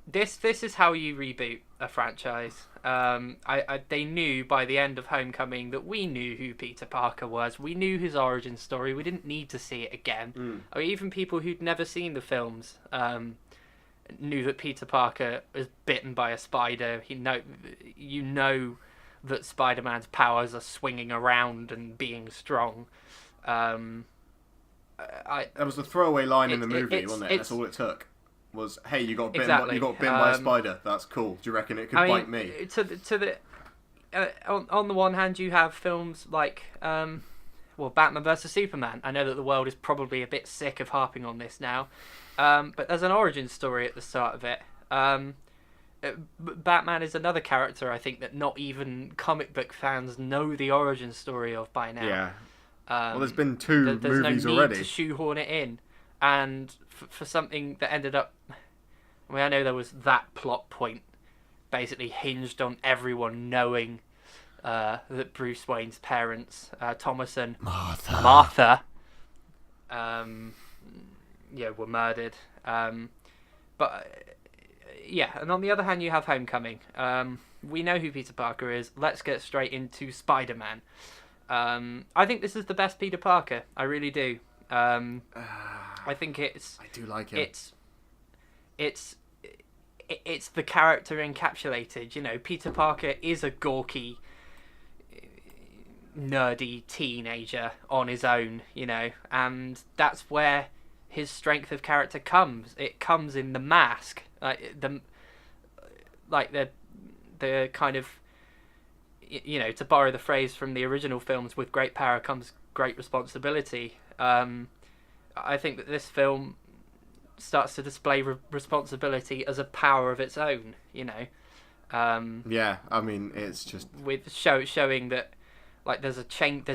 This is how you reboot a franchise. They knew by the end of Homecoming that we knew who Peter Parker was. We knew his origin story. We didn't need to see it again. I mean, even people who'd never seen the films knew that Peter Parker was bitten by a spider. You know that Spider-Man's powers are swinging around and being strong. That was the throwaway line in the movie, wasn't it? That's all it took. Was, hey, you got bitten by a spider. That's cool. Do you reckon it could bite me? On the one hand, you have films like Batman vs Superman. I know that the world is probably a bit sick of harping on this now. But there's an origin story at the start of it. Batman is another character, I think, that not even comic book fans know the origin story of by now. Yeah. Well, there's been two there's movies no need already. To shoehorn it in. And for something that ended up I mean, I know there was that plot point basically hinged on everyone knowing that Bruce Wayne's parents, Thomas and Martha, were murdered. And on the other hand, you have Homecoming. We know who Peter Parker is. Let's get straight into Spider-Man. I think this is the best Peter Parker. I really do. I think it's. I do like it. It's the character encapsulated. You know, Peter Parker is a gawky, nerdy teenager on his own. You know, and that's where his strength of character comes. It comes in the mask, the kind of, you know, to borrow the phrase from the original films, with great power comes great responsibility. I think that this film starts to display responsibility as a power of its own, you know. Yeah, I mean, it's just with showing that, like, there's a change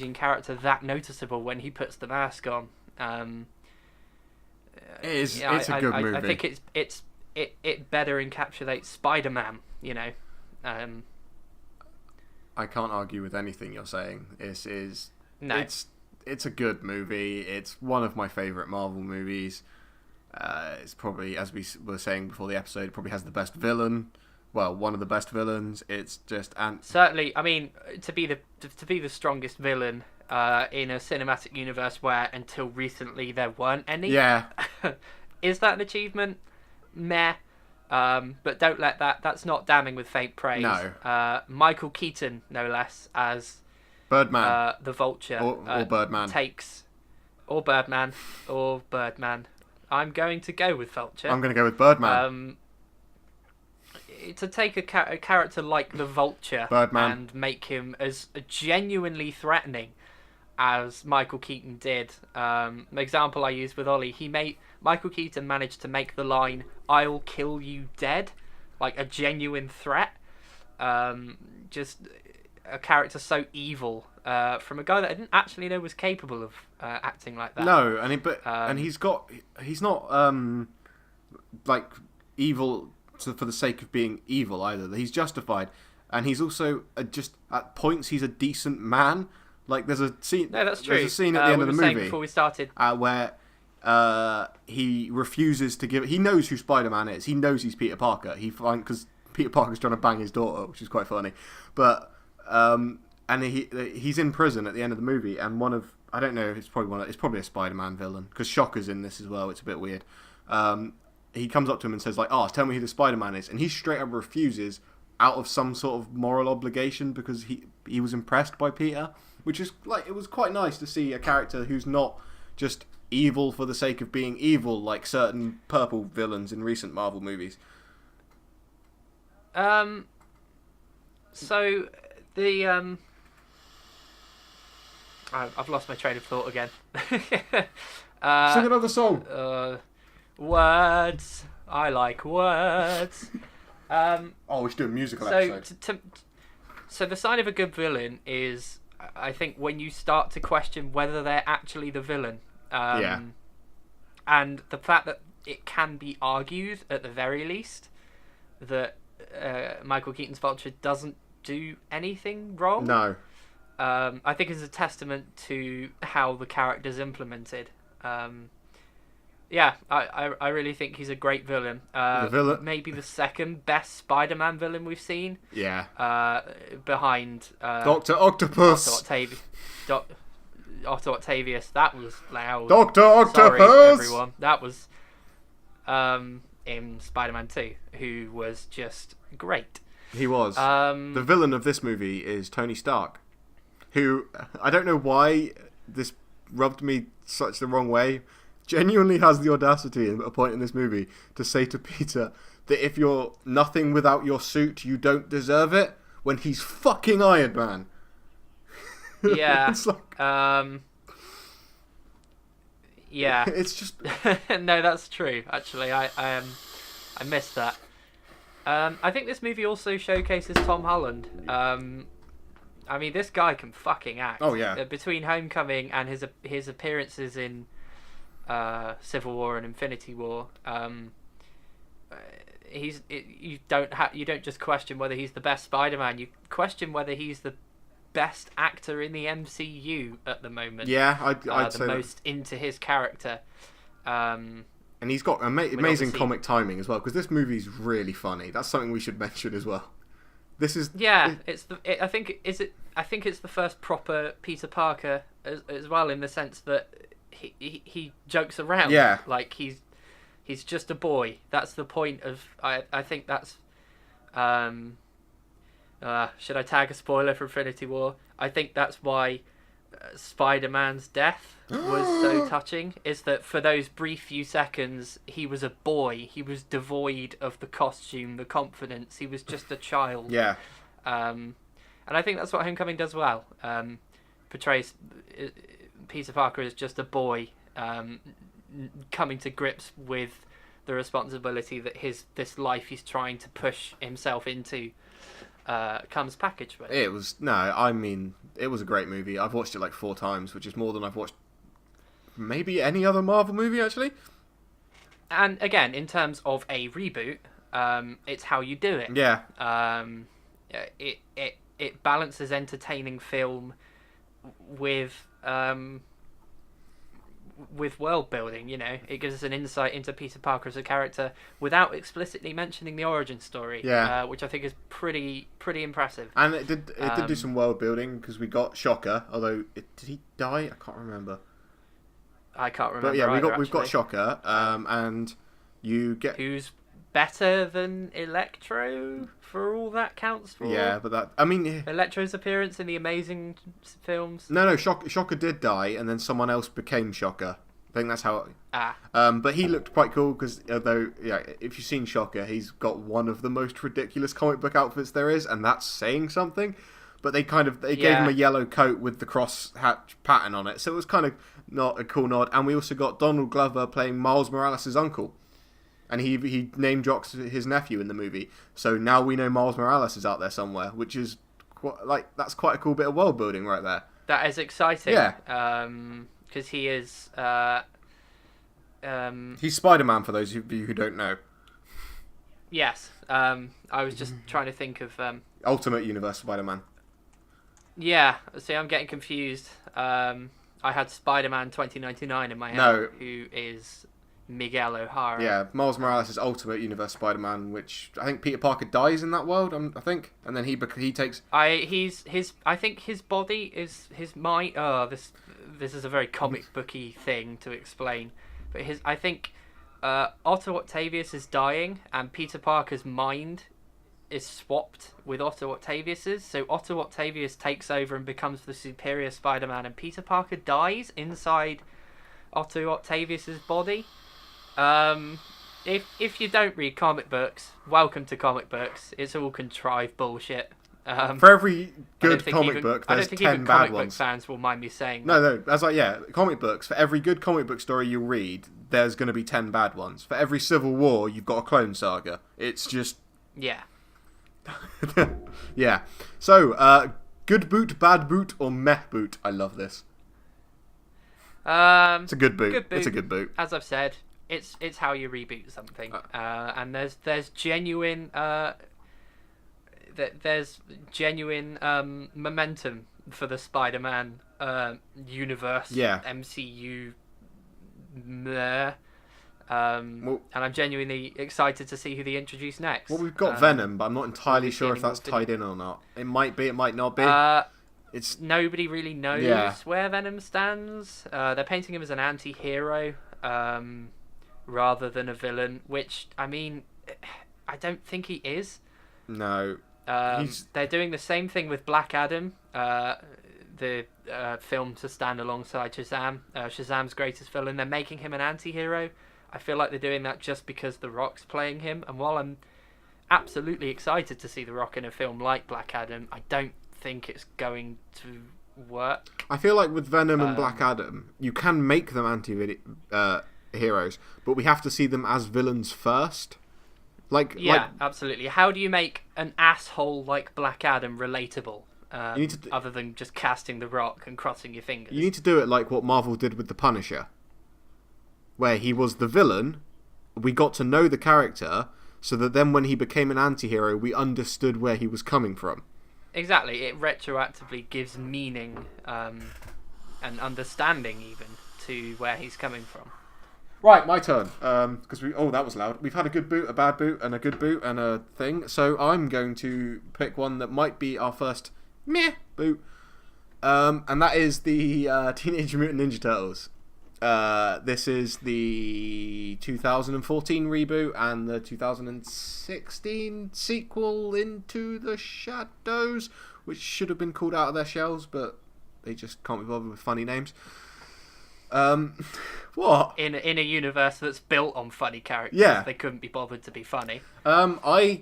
in character that noticeable when he puts the mask on. It's a good movie. I think it better encapsulates Spider-Man, you know. I can't argue with anything you're saying. It's a good movie. It's one of my favourite Marvel movies. It's probably, as we were saying before the episode, probably has the best villain. Well, one of the best villains. It's just certainly. I mean, to be the strongest villain in a cinematic universe where until recently there weren't any. Yeah. Is that an achievement? Meh. But don't let that's not damning with faint praise. No. Michael Keaton, no less, as Birdman. The Vulture. Or Birdman. Or Birdman. I'm going to go with Vulture. I'm going to go with Birdman. To take a character like the Vulture Birdman. And make him as genuinely threatening as Michael Keaton did. The example I used with Ollie, Michael Keaton managed to make the line, "I'll kill you dead," like a genuine threat. Just a character so evil from a guy that I didn't actually know was capable of acting like that. No, and he's not like evil for the sake of being evil either. He's justified, and he's also just at points he's a decent man. Like there's a scene. No, that's true. There's a scene at the end of the movie before we started where he refuses to give. He knows who Spider-Man is. He knows he's Peter Parker. Because Peter Parker's trying to bang his daughter, which is quite funny. But and he's in prison at the end of the movie, and I don't know. It's probably a Spider-Man villain because Shocker's in this as well. It's a bit weird. He comes up to him and says like, "Oh, tell me who the Spider-Man is," and he straight up refuses out of some sort of moral obligation because he was impressed by Peter, which is like, it was quite nice to see a character who's not just evil for the sake of being evil like certain purple villains in recent Marvel movies. So the I've lost my train of thought again. Sing another song. Words. I like words. We should do a musical episode. So the sign of a good villain is, I think, when you start to question whether they're actually the villain. Yeah. And the fact that it can be argued, at the very least, that Michael Keaton's Vulture doesn't do anything wrong. No. I think is a testament to how the character's implemented. Yeah, I really think he's a great villain. The villain, maybe the second best Spider-Man villain we've seen. Yeah. Behind Dr. Octopus. Otto Octavius. That was loud. Dr. Octopus. Sorry, everyone. That was in Spider-Man 2, who was just great. He was. The villain of this movie is Tony Stark, who, I don't know why this rubbed me such the wrong way, genuinely has the audacity at a point in this movie to say to Peter that if you're nothing without your suit, you don't deserve it, when he's fucking Iron Man. Yeah. It's like... yeah. It's just... No, that's true, actually. I missed that. I think this movie also showcases Tom Holland. I mean, this guy can fucking act. Oh, yeah. Between Homecoming and his appearances in Civil War and Infinity War. You don't just question whether he's the best Spider-Man. You question whether he's the best actor in the MCU at the moment. Yeah, I'd say the most into his character. And he's got amazing comic timing as well, because this movie's really funny. That's something we should mention as well. This is I think it's the first proper Peter Parker as well, in the sense that he jokes around. Yeah, like he's just a boy. That's the point of. I think that's. Should I tag a spoiler for Infinity War? I think that's why Spider-Man's death was so touching. Is that for those brief few seconds he was a boy. He was devoid of the costume, the confidence. He was just a child. Yeah. And I think that's what Homecoming does well. Portrays Peter Parker as just a boy, coming to grips with the responsibility that this life he's trying to push himself into comes packaged with. It was a great movie. I've watched it like 4 times, which is more than I've watched maybe any other Marvel movie, actually. And again, in terms of a reboot, it's how you do it. Yeah. It balances entertaining film with world building. You know, it gives us an insight into Peter Parker as a character without explicitly mentioning the origin story. Yeah. Which I think is pretty impressive. And it did do some world building, because we got Shocker. Although did he die? I can't remember. I can't remember. But yeah, either, we've got Shocker, and you get who's better than Electro for all that counts for. Yeah, but Electro's appearance in the Amazing films. No, Shocker did die, and then someone else became Shocker. I think that's how. But he looked quite cool, because although if you've seen Shocker, he's got one of the most ridiculous comic book outfits there is, and that's saying something. But they gave him a yellow coat with the cross hatch pattern on it, so it was kind of not a cool nod. And we also got Donald Glover playing Miles Morales' uncle. And he name drops his nephew in the movie, so now we know Miles Morales is out there somewhere, which is that's quite a cool bit of world building right there. That is exciting. Yeah. Because he is. He's Spider-Man, for those of you who don't know. Yes. I was just trying to think of. Ultimate Universe Spider-Man. Yeah. See, I'm getting confused. I had Spider-Man 2099 in my head. No. Who is Miguel O'Hara. Yeah, Miles Morales is Ultimate Universe Spider-Man, which I think Peter Parker dies in that world, I think, and then he takes. I think his body is his mind. Oh, this is a very comic booky thing to explain, but I think Otto Octavius is dying, and Peter Parker's mind is swapped with Otto Octavius's. So Otto Octavius takes over and becomes the superior Spider-Man, and Peter Parker dies inside Otto Octavius's body. If you don't read comic books, welcome to comic books. It's all contrived bullshit. For every good comic book, there's 10 bad ones. I don't think even comic book fans will mind me saying that. No, that's comic books. For every good comic book story you read, there's going to be 10 bad ones. For every Civil War, you've got a Clone Saga. It's just... Yeah. Yeah. So, good boot, bad boot, or meh boot? I love this. It's a good boot. It's a good boot. As I've said, it's how you reboot something. And there's genuine momentum for the Spider-Man universe. Yeah. MCU. And I'm genuinely excited to see who they introduce next. Well, we've got Venom, but I'm not entirely sure if that's tied in or not. It might be, it might not be. It's nobody really knows where Venom stands. They're painting him as an anti-hero rather than a villain, which, I mean, I don't think he is. No. They're doing the same thing with Black Adam, the film to stand alongside Shazam, Shazam's greatest villain. They're making him an anti-hero. I feel like they're doing that just because The Rock's playing him. And while I'm absolutely excited to see The Rock in a film like Black Adam, I don't think it's going to work. I feel like with Venom and Black Adam, you can make them anti-heroes, but we have to see them as villains first. Absolutely. How do you make an asshole like Black Adam relatable? Other than just casting The Rock and crossing your fingers. You need to do it like what Marvel did with The Punisher. where he was the villain, we got to know the character, so that then when he became an anti-hero, we understood where he was coming from. Exactly, it retroactively gives meaning and understanding even to where he's coming from. Right, my turn. Because that was loud. We've had a good boot, a bad boot, and a good boot, and a thing. So I'm going to pick one that might be our first meh boot, and that is the Teenage Mutant Ninja Turtles. This is the 2014 reboot and the 2016 sequel, Into the Shadows, which should have been called Out of Their Shells, but they just can't be bothered with funny names. What? In a universe that's built on funny characters, they couldn't be bothered to be funny. I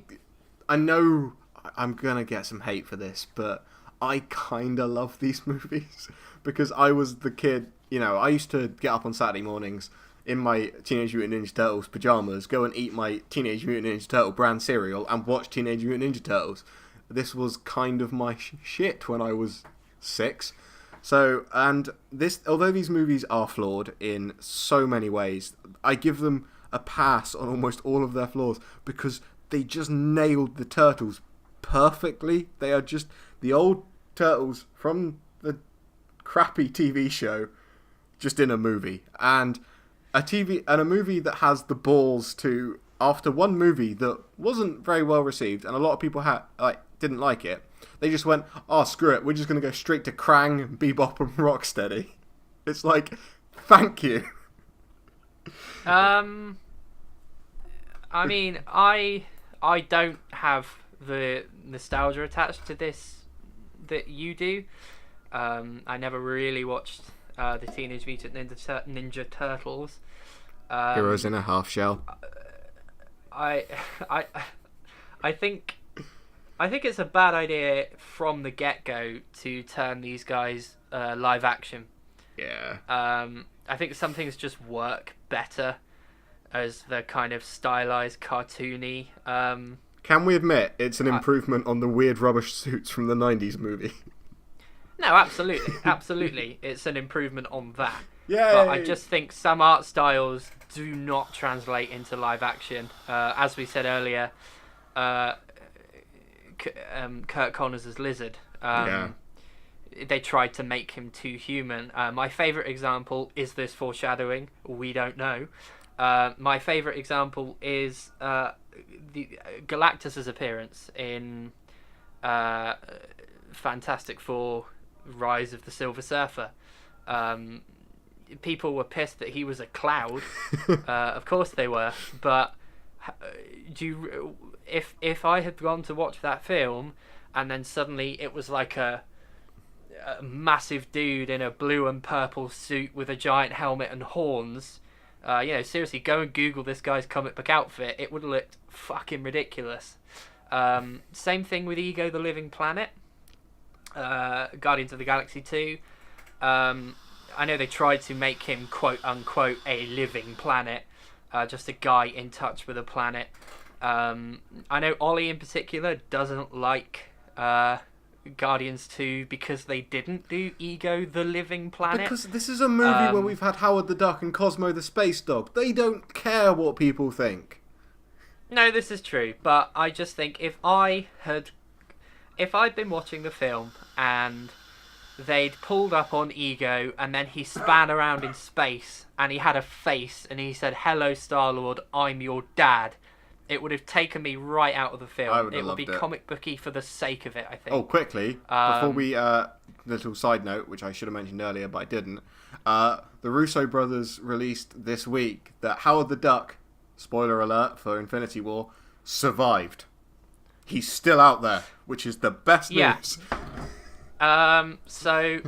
know I'm gonna get some hate for this, but I kinda love these movies because I was the kid. You know, I used to get up on Saturday mornings in my Teenage Mutant Ninja Turtles pajamas, go and eat my Teenage Mutant Ninja Turtle brand cereal, and watch Teenage Mutant Ninja Turtles. This was kind of my shit when I was 6. So, and although these movies are flawed in so many ways, I give them a pass on almost all of their flaws because they just nailed the Turtles perfectly. They are just the old Turtles from the crappy TV show, just in a movie. And a movie that has the balls to, after one movie that wasn't very well received, and a lot of people didn't like it, they just went, oh, screw it, we're just going to go straight to Krang, Bebop, and Rocksteady. It's like, thank you. I mean, I don't have the nostalgia attached to this that you do. I never really watched the Teenage Mutant Ninja Turtles. Heroes in a Half Shell. I think it's a bad idea from the get-go to turn these guys live action. Yeah. I think some things just work better as the kind of stylized, cartoony. Can we admit it's an improvement on the weird rubbish suits from the 90s movie? No, absolutely. It's an improvement on that. Yay! But I just think some art styles do not translate into live action. As we said earlier, Kurt Connors as Lizard. They tried to make him too human. My favourite example is this foreshadowing. We don't know. My favourite example is the Galactus's appearance in Fantastic Four: Rise of the Silver Surfer. People were pissed that he was a cloud. Of course they were. But if I had gone to watch that film and then suddenly it was like a massive dude in a blue and purple suit with a giant helmet and horns, seriously, go and Google this guy's comic book outfit. It would have looked fucking ridiculous. Same thing with Ego the Living Planet. Guardians of the Galaxy 2. I know they tried to make him quote unquote a living planet, just a guy in touch with a planet. I know Ollie in particular doesn't like Guardians 2 because they didn't do Ego the Living Planet. Because this is a movie where we've had Howard the Duck and Cosmo the Space Dog. They don't care what people think. No, this is true, but I just think if I'd been watching the film and they'd pulled up on Ego and then he span around in space and he had a face and he said, "Hello, Star-Lord, I'm your dad," it would have taken me right out of the film. It would be comic booky for the sake of it, I think. Oh, quickly, before we, little side note, which I should have mentioned earlier, but I didn't. The Russo brothers released this week that Howard the Duck, spoiler alert for Infinity War, survived. He's still out there, which is the best news. So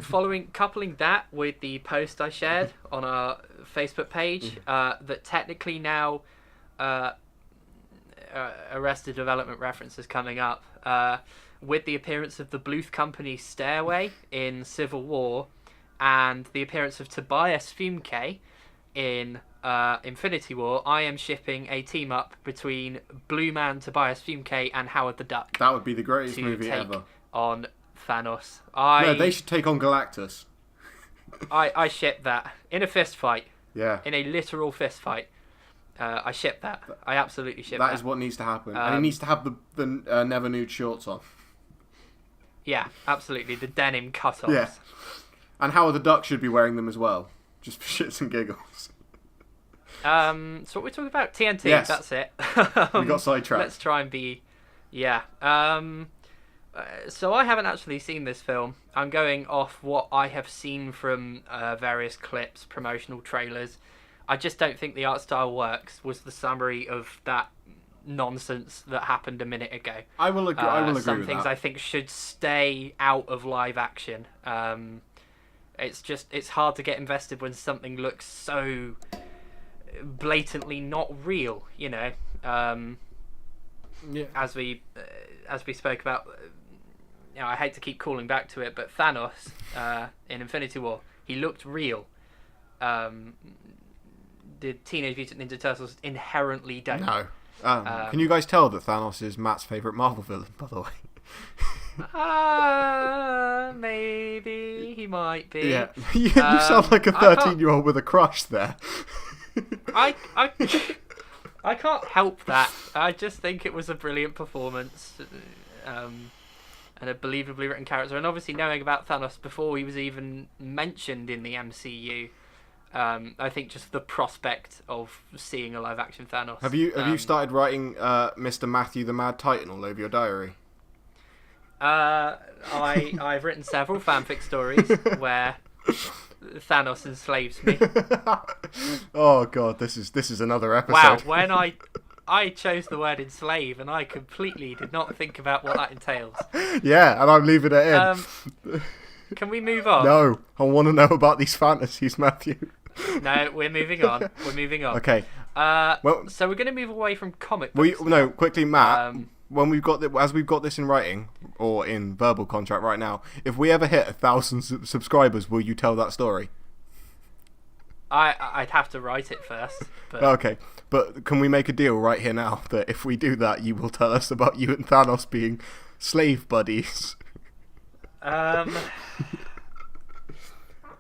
coupling that with the post I shared on our Facebook page, that technically now Arrested Development references coming up, with the appearance of the Bluth Company Stairway in Civil War and the appearance of Tobias Fumke in Infinity War, I am shipping a team up between Blue Man Tobias Fumke and Howard the Duck. That would be the greatest movie ever. On Thanos. No, they should take on Galactus. I ship that in a fist fight. Yeah. In a literal fist fight. I ship that. I absolutely ship that. That is what needs to happen. And he needs to have the never nude shorts on. Yeah, absolutely. The denim cut-offs. Yeah. And Howard the Duck should be wearing them as well. Just for shits and giggles. So what we're talking about? TNT, yes. That's it. We got sidetracked. Let's try and be... Yeah. So I haven't actually seen this film. I'm going off what I have seen from various clips, promotional trailers. I just don't think the art style works, was the summary of that nonsense that happened a minute ago. I will agree with some that. things I think should stay out of live action. It's hard to get invested when something looks so blatantly not real, you know. Yeah. As we spoke about, you know, I hate to keep calling back to it, but Thanos in Infinity War, he looked real. The Teenage Mutant Ninja Turtles inherently don't. No. Can you guys tell that Thanos is Matt's favourite Marvel villain, by the way? Maybe he might be. Yeah. You sound like a 13-year-old with a crush there. I can't help that. I just think it was a brilliant performance, and a believably written character. And obviously knowing about Thanos before he was even mentioned in the MCU, I think just the prospect of seeing a live-action Thanos. Have you started writing Mr. Matthew the Mad Titan all over your diary? I've written several fanfic stories where Thanos enslaves me. Oh god, this is another episode. Wow, when I chose the word enslave and I completely did not think about what that entails. Yeah, and I'm leaving it in. Can we move on? No, I want to know about these fantasies, Matthew. No, we're moving on. Okay. Well, so we're going to move away from comic books. No, quickly, Matt. When we've got as we've got this in writing or in verbal contract right now, if we ever hit 1,000 subscribers, will you tell that story? I'd have to write it first. But... Okay, but can we make a deal right here now that if we do that, you will tell us about you and Thanos being slave buddies?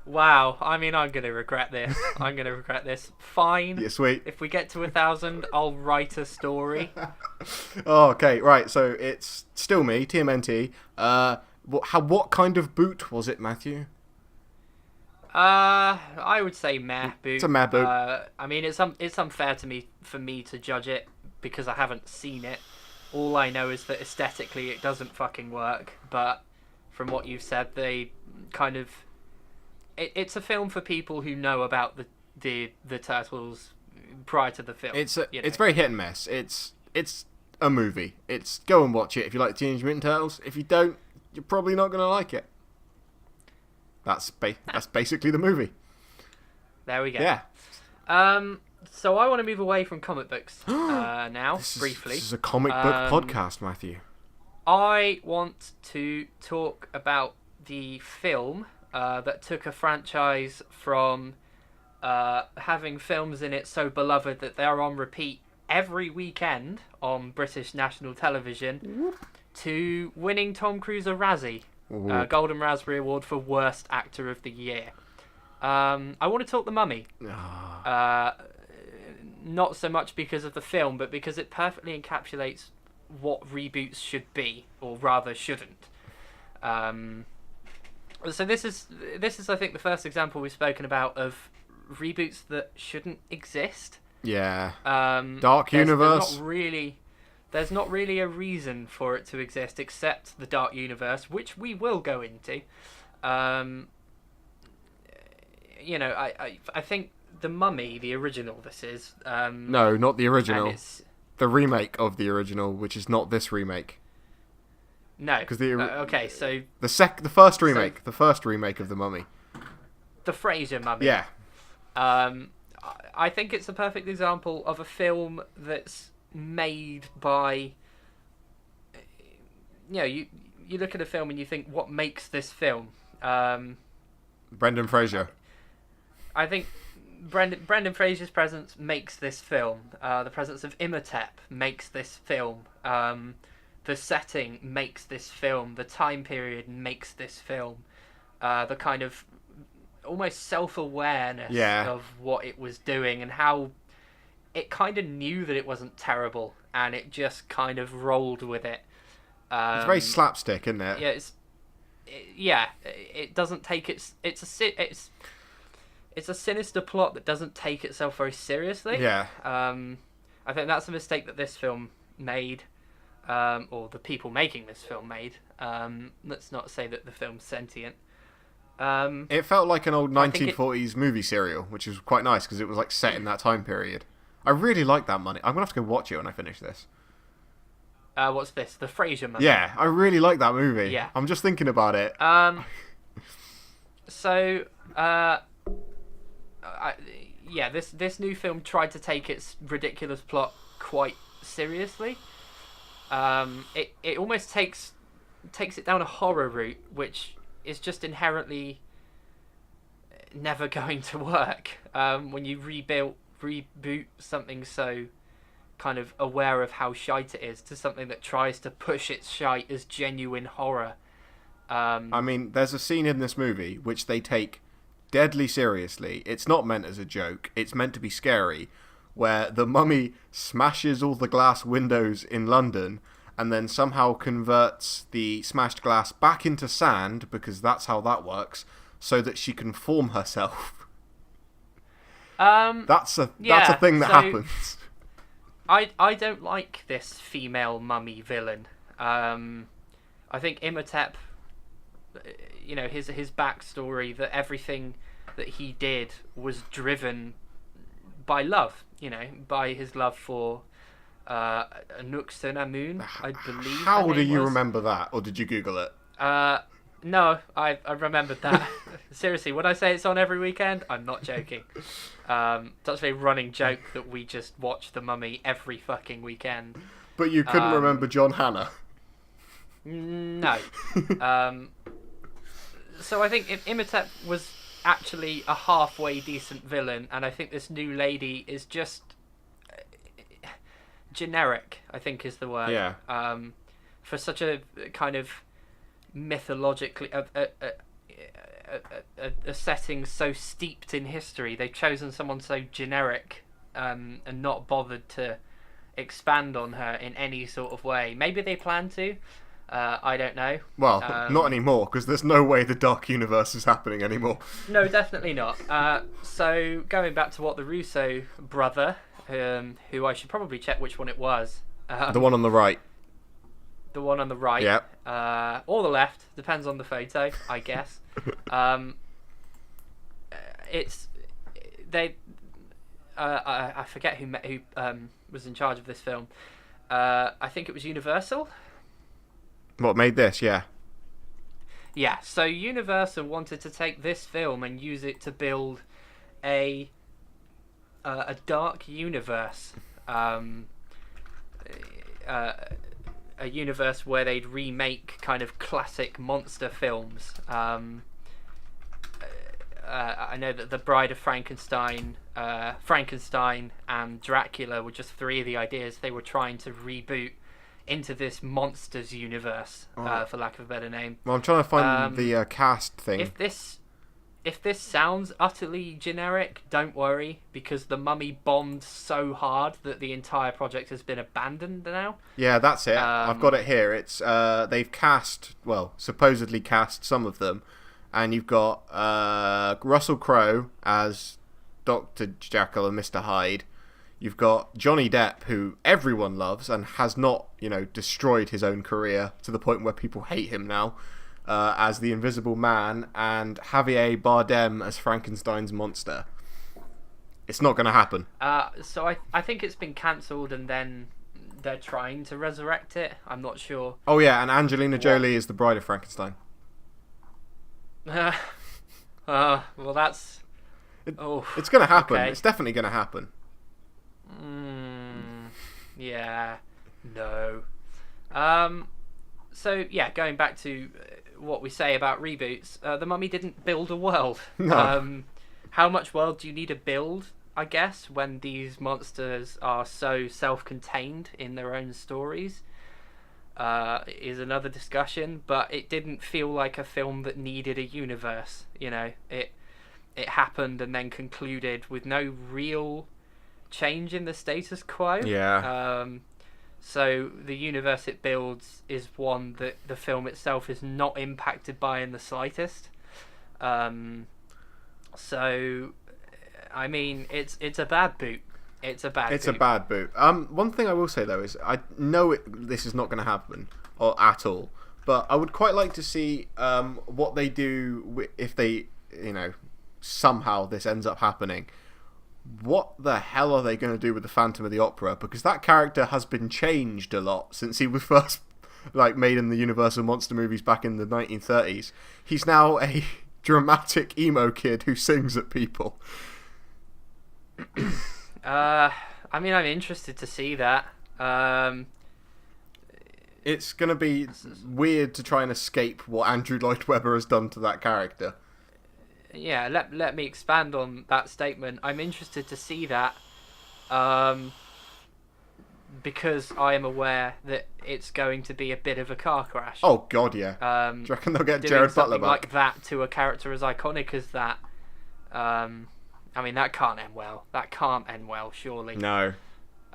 Wow, I mean, I'm going to regret this. Fine. Yeah, sweet. If we get to 1,000, I'll write a story. Oh, okay, right, so it's still me, TMNT. What kind of boot was it, Matthew? I would say meh boot. It's a meh boot. I mean, it's unfair for me to judge it because I haven't seen it. All I know is that aesthetically it doesn't fucking work, but from what you've said, they kind of... It's a film for people who know about the Turtles prior to the film. It's very hit and miss. It's a movie. It's go and watch it if you like Teenage Mutant Turtles. If you don't, you're probably not going to like it. That's basically the movie. There we go. Yeah. So I want to move away from comic books now, briefly. This is a comic book podcast, Matthew. I want to talk about the film that took a franchise from having films in it so beloved that they're on repeat every weekend on British national television to winning Tom Cruise a Razzie, Golden Raspberry Award for Worst Actor of the Year. I want to talk The Mummy. Not so much because of the film, but because it perfectly encapsulates what reboots should be, or rather shouldn't. So this is I think the first example we've spoken about of reboots that shouldn't exist. Yeah. Dark Universe. There's not really a reason for it to exist except the Dark Universe, which we will go into. You know, I think The Mummy, the original, this is. No, not the original. The remake of the original, which is not this remake. No. Okay, so the first remake of The Mummy. The Fraser Mummy. Yeah. I think it's a perfect example of a film that's made by. You know, you look at a film and you think, what makes this film? Brendan Fraser. I think Brendan Fraser's presence makes this film. The presence of Imhotep makes this film. The setting makes this film. The time period makes this film. The kind of almost self-awareness Yeah. of what it was doing and how it kind of knew that it wasn't terrible and it just kind of rolled with it. It's very slapstick, isn't it? Yeah, it doesn't take it's a sinister plot that doesn't take itself very seriously. Yeah. I think that's a mistake that this film made, or the people making this film made. Let's not say that the film's sentient. It felt like an old I think 1940s movie serial, which was quite nice because it was like set in that time period. I really like that money. I'm gonna have to go watch it when I finish this. What's this? The Frasier Mummy. Yeah, I really like that movie. Yeah. I'm just thinking about it. This new film tried to take its ridiculous plot quite seriously. It almost takes it down a horror route, which is just inherently never going to work. When you reboot something so kind of aware of how shite it is to something that tries to push its shite as genuine horror. I mean, there's a scene in this movie which they take deadly seriously. It's not meant as a joke. It's meant to be scary, where the mummy smashes all the glass windows in London and then somehow converts the smashed glass back into sand, because that's how that works, so that she can form herself. That's a thing that happens. I don't like this female mummy villain. I think Imhotep, his backstory, that everything that he did was driven by love, by his love for Nuxtanamun, I believe. How do you remember that? Or did you Google it? No, I remembered that. Seriously, when I say it's on every weekend, I'm not joking. It's actually a running joke that we just watch The Mummy every fucking weekend. But you couldn't remember John Hannah? No. So I think Imhotep was actually a halfway decent villain, and I think this new lady is just generic, I think is the word. Yeah. For such a kind of mythologically a setting so steeped in history, they've chosen someone so generic and not bothered to expand on her in any sort of way. Maybe they plan to. I don't know. Well, not anymore, because there's no way the Dark Universe is happening anymore. No, definitely not. So going back to what the Russo brother, who I should probably check which one it was. The one on the right. The one on the right. Yep. Or the left, depends on the photo, I guess. I forget who was in charge of this film. I think it was Universal. What made this? Yeah. Yeah. So Universal wanted to take this film and use it to build a dark universe. A universe where they'd remake kind of classic monster films. I know that The Bride of Frankenstein, Frankenstein and Dracula were just three of the ideas they were trying to reboot into this monsters universe, for lack of a better name. Well, I'm trying to find the cast thing. If this sounds utterly generic, don't worry, because The Mummy bombed so hard that the entire project has been abandoned now. Yeah, that's it. I've got it here. It's they've supposedly cast some of them, and you've got Russell Crowe as Dr. Jekyll and Mr. Hyde. You've got Johnny Depp, who everyone loves and has not, destroyed his own career to the point where people hate him now, as the Invisible Man, and Javier Bardem as Frankenstein's monster. It's not going to happen. So I think it's been cancelled, and then they're trying to resurrect it. I'm not sure. Oh yeah, and Angelina Jolie is the Bride of Frankenstein. Well, that's... It's going to happen. Okay. It's definitely going to happen. Yeah. No. So, yeah, going back to what we say about reboots, The Mummy didn't build a world. No. How much world do you need to build, I guess, when these monsters are so self-contained in their own stories? Is another discussion, but it didn't feel like a film that needed a universe. it happened and then concluded with no real change in the status quo. Yeah. So the universe it builds is one that the film itself is not impacted by in the slightest. So, I mean, it's a bad boot. It's a bad boot. One thing I will say though is I know this is not going to happen or at all, but I would quite like to see what they do if they, somehow this ends up happening. What the hell are they going to do with the Phantom of the Opera? Because that character has been changed a lot since he was first made in the Universal Monster movies back in the 1930s. He's now a dramatic emo kid who sings at people. I mean, I'm interested to see that. It's going to be weird to try and escape what Andrew Lloyd Webber has done to that character. Yeah, let me expand on that statement. I'm interested to see that, because I am aware that it's going to be a bit of a car crash. Oh God, yeah. Do you reckon they'll get Jared Butler back? Like that to a character as iconic as that. I mean, that can't end well. That can't end well, surely. No.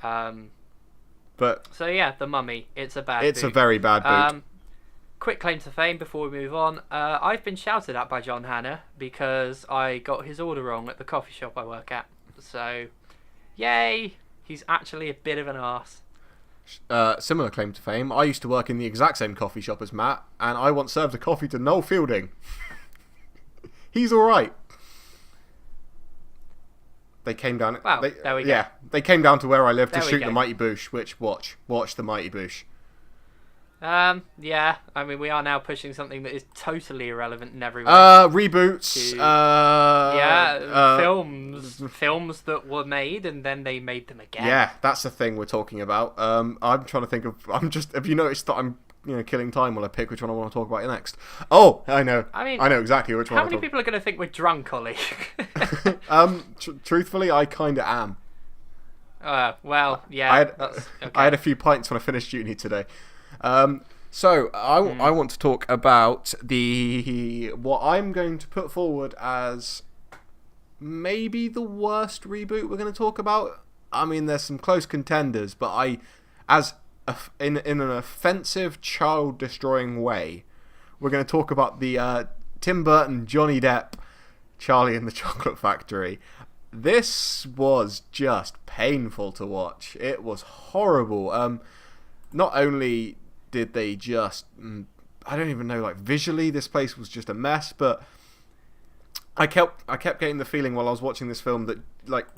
But so yeah, The Mummy. It's a bad. It's boot. a very bad boot. Quick claim to fame before we move on. I've been shouted at by John Hannah because I got his order wrong at the coffee shop I work at. So, yay! He's actually a bit of an arse. Similar claim to fame. I used to work in the exact same coffee shop as Matt, and I once served a coffee to Noel Fielding. He's all right. They came down. Wow, there we go. Yeah, they came down to where I live to There we shoot go. the Mighty Boosh. Which watch the Mighty Boosh. Yeah. I mean, we are now pushing something that is totally irrelevant in every way. Reboots. Films that were made and then they made them again. Yeah, that's the thing we're talking about. I'm trying to think of. Have you noticed that I'm killing time while I pick which one I want to talk about next? Oh, I know. I know exactly which one. How many people are going to think we're drunk, Ollie? Truthfully, I kind of am. Well, yeah. I had a few pints when I finished uni today. So I want to talk about what I'm going to put forward as maybe the worst reboot we're going to talk about. I mean, there's some close contenders, but in an offensive, child-destroying way, we're going to talk about the Tim Burton, Johnny Depp, Charlie and the Chocolate Factory. This was just painful to watch. It was horrible. Not only did they just, I don't even know, visually this place was just a mess, but I kept getting the feeling while I was watching this film that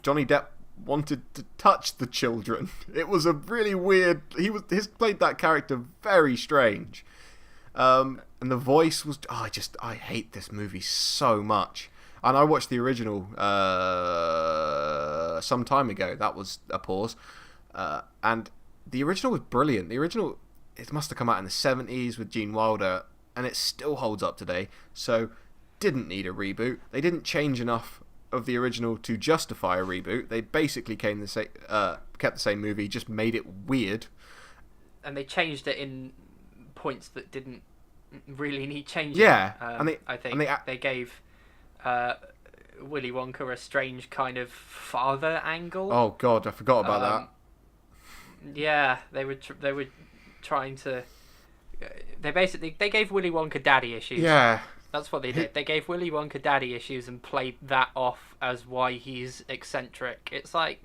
Johnny Depp wanted to touch the children. It was a really weird. He's played that character very strange, and the voice was. I hate this movie so much. And I watched the original some time ago. That was a pause, and the original was brilliant. The original, it must have come out in the 70s with Gene Wilder, and it still holds up today. So, didn't need a reboot. They didn't change enough of the original to justify a reboot. They basically kept the same movie, just made it weird. And they changed it in points that didn't really need changing. Yeah, I think they gave Willy Wonka a strange kind of father angle. Oh God, I forgot about that. Yeah, they were trying to. They gave Willy Wonka daddy issues. Yeah, that's what they did. They gave Willy Wonka daddy issues and played that off as why he's eccentric. It's like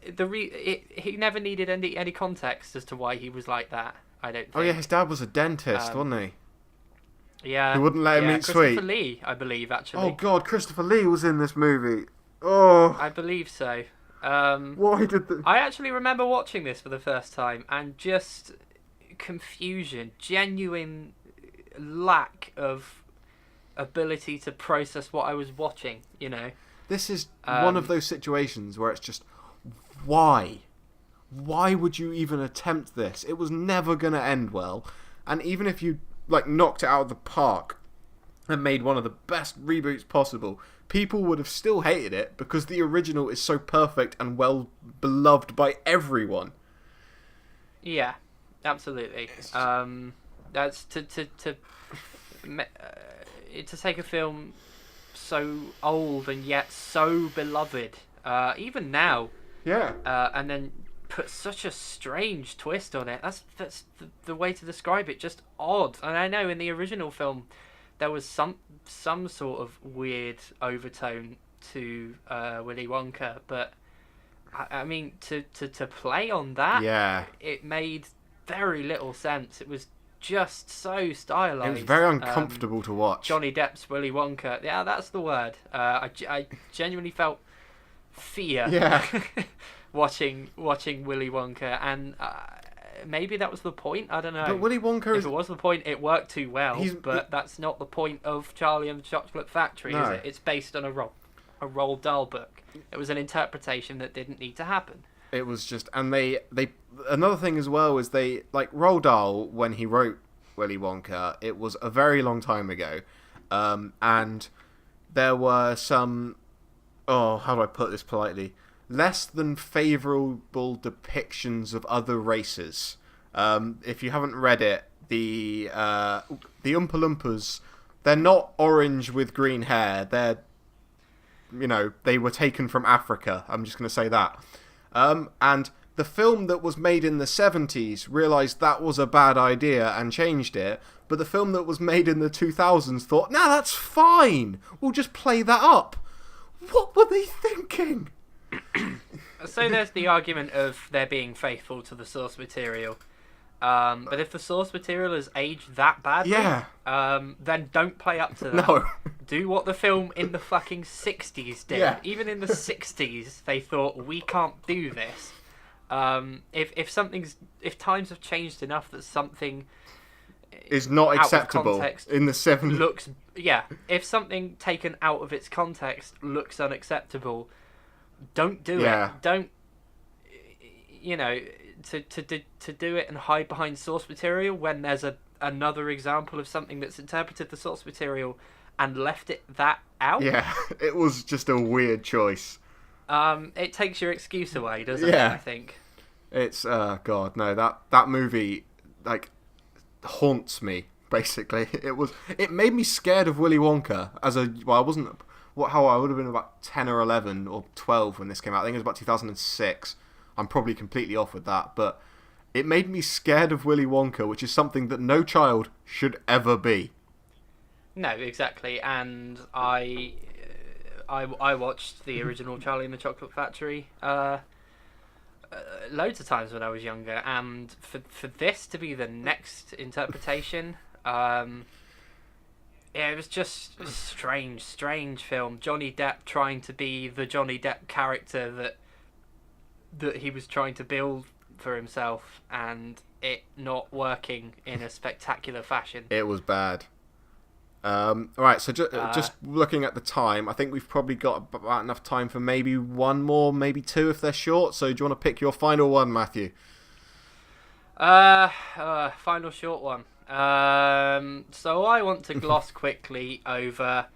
he never needed any context as to why he was like that. I don't think. Oh yeah, his dad was a dentist, wasn't he? Yeah. He wouldn't let him eat sweet. Christopher Lee, I believe, actually. Oh God, Christopher Lee was in this movie. Oh. I believe so. Why did the... I actually remember watching this for the first time and just confusion, genuine lack of ability to process what I was watching, This is one of those situations where it's just, why? Why would you even attempt this? It was never going to end well. And even if you knocked it out of the park and made one of the best reboots possible, people would have still hated it because the original is so perfect and well beloved by everyone. Yeah, absolutely. That's to to take a film so old and yet so beloved, even now, Yeah. and then put such a strange twist on it. That's the way to describe it. Just odd. And I know in the original film there was some sort of weird overtone to Willy Wonka, but I mean to play on that, Yeah. it made very little sense. It was just so stylized. It was very uncomfortable to watch. Johnny Depp's Willy Wonka. Yeah, that's the word. I genuinely felt fear. Yeah. watching Willy Wonka, and maybe that was the point. I don't know. But Willy Wonka if it was the point, it worked too well. But that's not the point of Charlie and the Chocolate Factory, No. is it? It's based on a Roald Dahl book. It was an interpretation that didn't need to happen. It was just, and they another thing as well is they, like, Roald Dahl, when he wrote Willy Wonka, it was a very long time ago, and there were some, how do I put this politely, less than favourable depictions of other races. If you haven't read it, the Oompa Loompas, they're not orange with green hair. They're, they were taken from Africa. I'm just going to say that. And the film that was made in the 70s realised that was a bad idea and changed it. But the film that was made in the 2000s thought, nah, that's fine. We'll just play that up. What were they thinking? So there's the argument of there being faithful to the source material. But if the source material is aged that badly, then don't play up to that. No. Do what the film in the fucking 60s did. Yeah. Even in the 60s, they thought, we can't do this. If times have changed enough that something is not acceptable context in the 70s. If something taken out of its context looks unacceptable, don't do it. Don't, to do it and hide behind source material when there's another example of something that's interpreted the source material and left it that out. Yeah, it was just a weird choice. It takes your excuse away, doesn't it? I think it's God, no, that movie like haunts me. Basically, it made me scared of Willy Wonka I wasn't. I would have been about 10 or 11 or 12 when this came out. I think it was about 2006. I'm probably completely off with that, but it made me scared of Willy Wonka, which is something that no child should ever be. No, exactly. And I watched the original Charlie and the Chocolate Factory loads of times when I was younger, and for this to be the next interpretation, it was just a strange film. Johnny Depp trying to be the Johnny Depp character that he was trying to build for himself, and it not working in a spectacular fashion. It was bad. Alright, so just looking at the time, I think we've probably got about enough time for maybe one more, maybe two if they're short. So do you want to pick your final one, Matthew? Final short one. So I want to gloss quickly over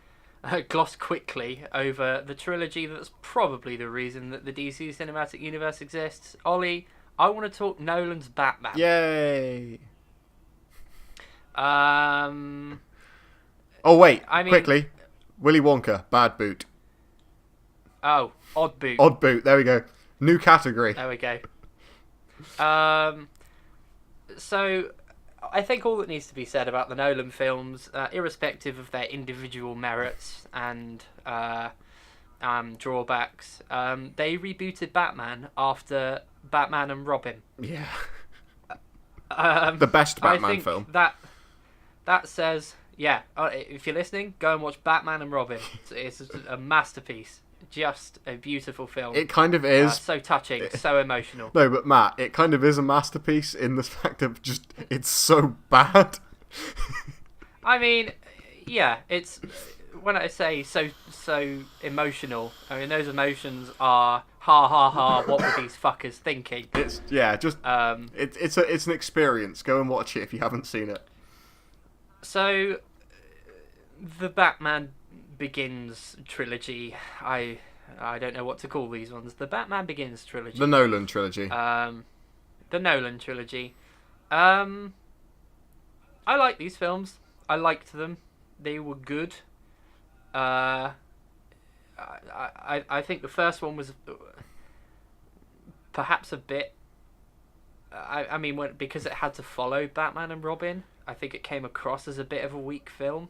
the trilogy that's probably the reason that the DC Cinematic Universe exists. Ollie, I want to talk Nolan's Batman. Yay! Oh wait, quickly. Willy Wonka, bad boot. Oh, odd boot. Odd boot, there we go. New category. There we go. So I think all that needs to be said about the Nolan films, irrespective of their individual merits and drawbacks, they rebooted Batman after Batman and Robin. Yeah. The best Batman film. That says, if you're listening, go and watch Batman and Robin. It's a masterpiece. Just a beautiful film. It kind of is. So touching, so emotional. No, but Matt, it kind of is a masterpiece in the fact of just, it's so bad. I mean, it's, when I say so emotional, I mean, those emotions are, ha ha ha, what were these fuckers thinking? It's an experience. Go and watch it if you haven't seen it. So, the Batman Begins trilogy, I don't know what to call these ones. The Batman Begins trilogy. The Nolan trilogy. The Nolan trilogy. I like these films. I liked them. They were good. I think the first one was perhaps a bit. I mean, because it had to follow Batman and Robin, I think it came across as a bit of a weak film.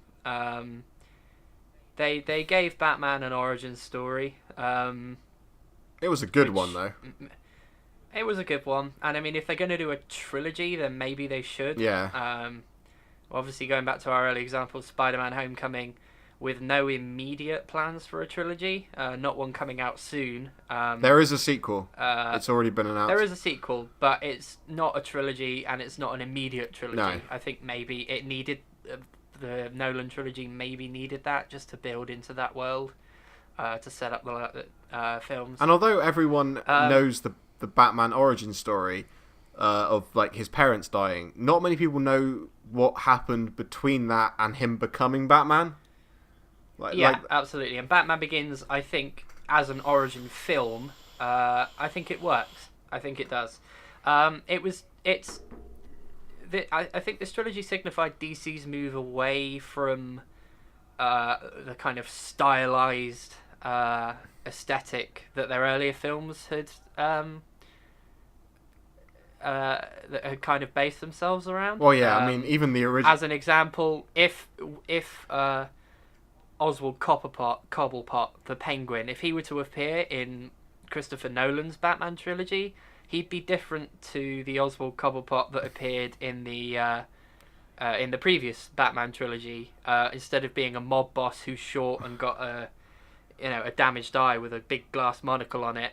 They gave Batman an origin story. It was a good one, though. It was a good one, and I mean, if they're going to do a trilogy, then maybe they should. Yeah. Obviously, going back to our early example, Spider-Man: Homecoming, with no immediate plans for a trilogy, not one coming out soon. There is a sequel. It's already been announced. There is a sequel, but it's not a trilogy, and it's not an immediate trilogy. No. I think maybe it needed the Nolan trilogy. Maybe needed that just to build into that world, to set up the films. And although everyone knows the Batman origin story of like his parents dying, not many people know what happened between that and him becoming Batman. Absolutely. And Batman Begins, I think, as an origin film, I think it works. I think it does. I think this trilogy signified DC's move away from the kind of stylized aesthetic that their earlier films had that had kind of based themselves around. Well, yeah, I mean, even the original. As an example, if Oswald Cobblepot, the Penguin, if he were to appear in Christopher Nolan's Batman trilogy, he'd be different to the Oswald Cobblepot that appeared in the previous Batman trilogy. Instead of being a mob boss who's short and got a damaged eye with a big glass monocle on it,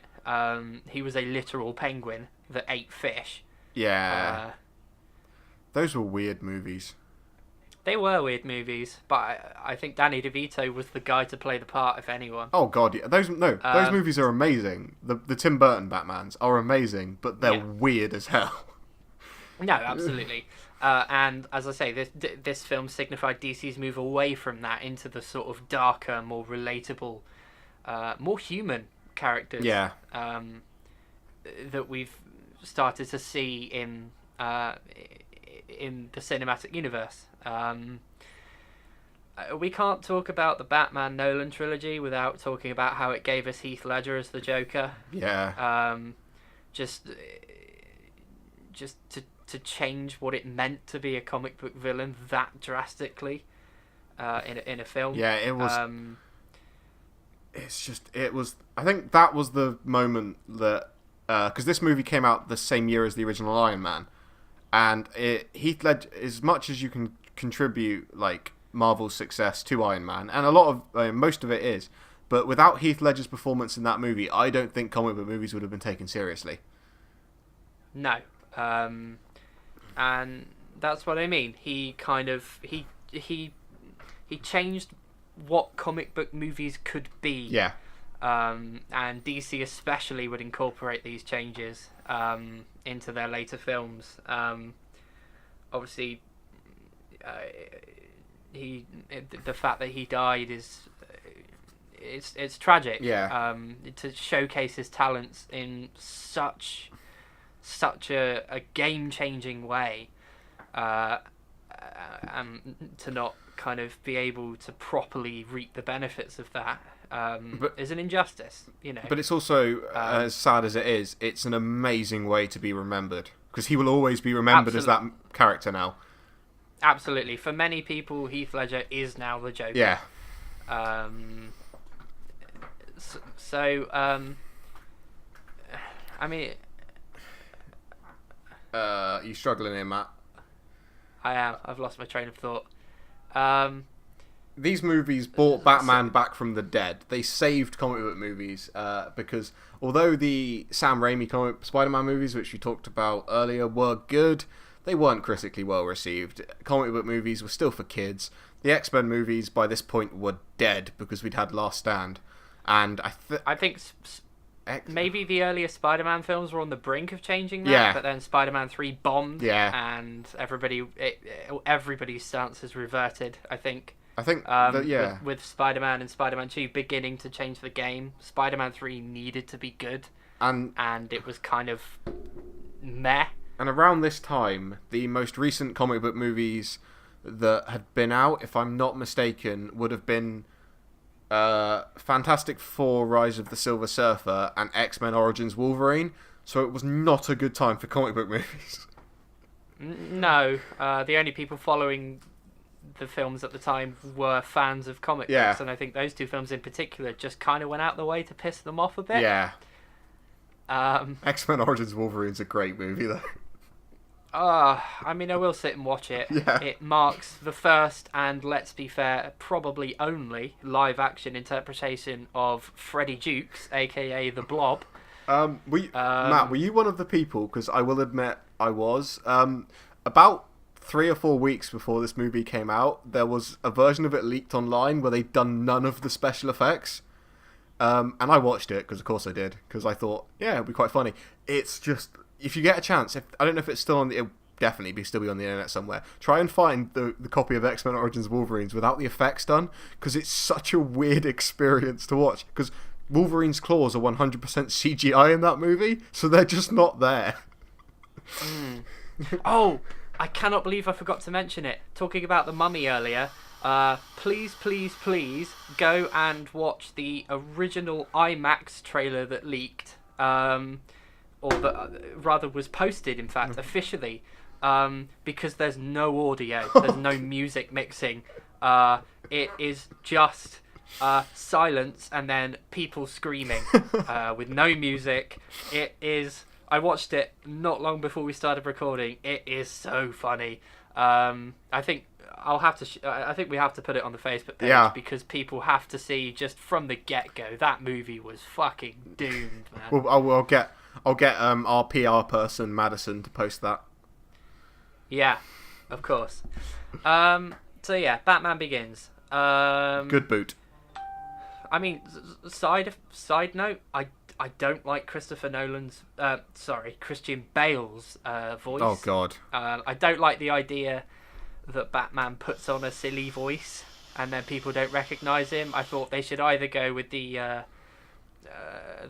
he was a literal penguin that ate fish. Yeah. Those were weird movies. They were weird movies, but I think Danny DeVito was the guy to play the part, if anyone. Oh god, yeah. Those movies are amazing. The Tim Burton Batmans are amazing, but they're weird as hell. No, absolutely. And as I say, this film signified DC's move away from that into the sort of darker, more relatable, more human characters. Yeah. That we've started to see in the cinematic universe. We can't talk about the Batman Nolan trilogy without talking about how it gave us Heath Ledger as the Joker. Yeah. Just to change what it meant to be a comic book villain that drastically in a film. Yeah, it was. I think that was the moment that because this movie came out the same year as the original Iron Man, and Heath Ledger, as much as you can contribute like Marvel's success to Iron Man, and a lot of most of it is, but without Heath Ledger's performance in that movie, I don't think comic book movies would have been taken seriously. No, and that's what I mean. He kind of he changed what comic book movies could be. Yeah. And DC especially would incorporate these changes into their later films. Obviously, the fact that he died is it's tragic. Yeah. To showcase his talents in such a game-changing way, and to not kind of be able to properly reap the benefits of that is an injustice, you know. But it's also, as sad as it is, it's an amazing way to be remembered, because he will always be remembered as that character now. Absolutely. For many people, Heath Ledger is now the Joker. Yeah. I mean... you struggling here, Matt? I am. I've lost my train of thought. These movies brought Batman back from the dead. They saved comic book movies because although the Sam Raimi Spider-Man movies, which we talked about earlier, were good, they weren't critically well received. Comic book movies were still for kids. The X-Men movies by this point were dead because we'd had Last Stand, and I think maybe the earlier Spider-Man films were on the brink of changing that, yeah. But then Spider-Man 3 bombed, yeah. And everybody's stance has reverted, I think. With Spider-Man and Spider-Man 2 beginning to change the game, Spider-Man 3 needed to be good, and it was kind of meh. And around this time, the most recent comic book movies that had been out, if I'm not mistaken, would have been Fantastic Four: Rise of the Silver Surfer and X-Men Origins Wolverine. So it was not a good time for comic book movies. No, the only people following the films at the time were fans of comic books, and I think those two films in particular just kind of went out the way to piss them off a bit. Yeah. X-Men Origins Wolverine's a great movie, though. I mean, I will sit and watch it. Yeah. It marks the first and, let's be fair, probably only live-action interpretation of Freddie Dukes, aka the Blob. Matt, were you one of the people? Because I will admit I was. About 3 or 4 weeks before this movie came out, there was a version of it leaked online where they'd done none of the special effects. And I watched it, because of course I did, because I thought, yeah, it'd be quite funny. It's just, if you get a chance, I don't know if it's still on it'll definitely still be on the internet somewhere. Try and find the copy of X-Men Origins Wolverines without the effects done, because it's such a weird experience to watch. Because Wolverine's claws are 100% CGI in that movie, so they're just not there. Oh, I cannot believe I forgot to mention it. Talking about the Mummy earlier, please go and watch the original IMAX trailer that leaked, or that rather was posted, in fact, officially, because there's no audio, there's no music mixing. It is just silence and then people screaming with no music. It is. I watched it not long before we started recording. It is so funny. I think I'll have to. I think we have to put it on the Facebook page because people have to see just from the get-go that movie was fucking doomed, man. Well, I'll get our PR person Madison to post that. Yeah, of course. So yeah, Batman Begins. Good boot. I mean, side note, I don't like Christian Bale's voice. Oh God. I don't like the idea that Batman puts on a silly voice and then people don't recognise him. I thought they should either go with the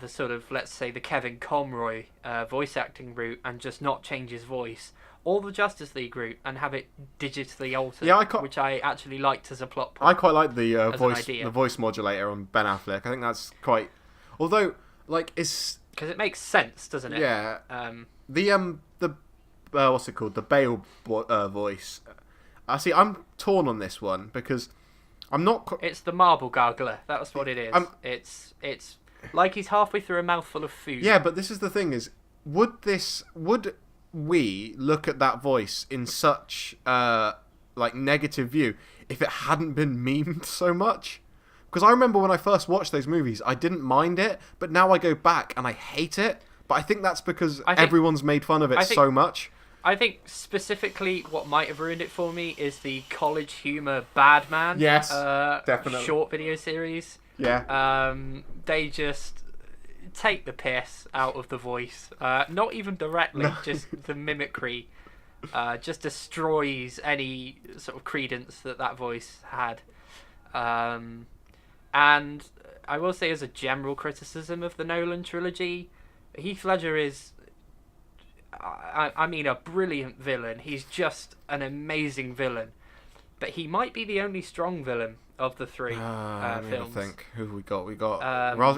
sort of, let's say, the Kevin Conroy voice acting route and just not change his voice, or the Justice League route and have it digitally altered, which I actually liked as a plot point. I quite like the voice modulator on Ben Affleck. I think that's quite, although like it's because it makes sense, doesn't it? Yeah. The what's it called? The Bale voice. I see. I'm torn on this one because I'm not. It's the marble gargler. That's what it is. It's like he's halfway through a mouthful of food. Yeah, but this is the thing: is would we look at that voice in such like negative view if it hadn't been memed so much? Because I remember when I first watched those movies, I didn't mind it, but now I go back and I hate it. But I think that's because everyone's made fun of it so much. I think specifically what might have ruined it for me is the college humor Bad Man. Yes, definitely. Short video series. Yeah. They just take the piss out of the voice. Not even directly, just the mimicry. Just destroys any sort of credence that voice had. And I will say, as a general criticism of the Nolan trilogy, Heath Ledger is, I mean, a brilliant villain. He's just an amazing villain. But he might be the only strong villain of the three films. I think. Who have we got? We got Ra's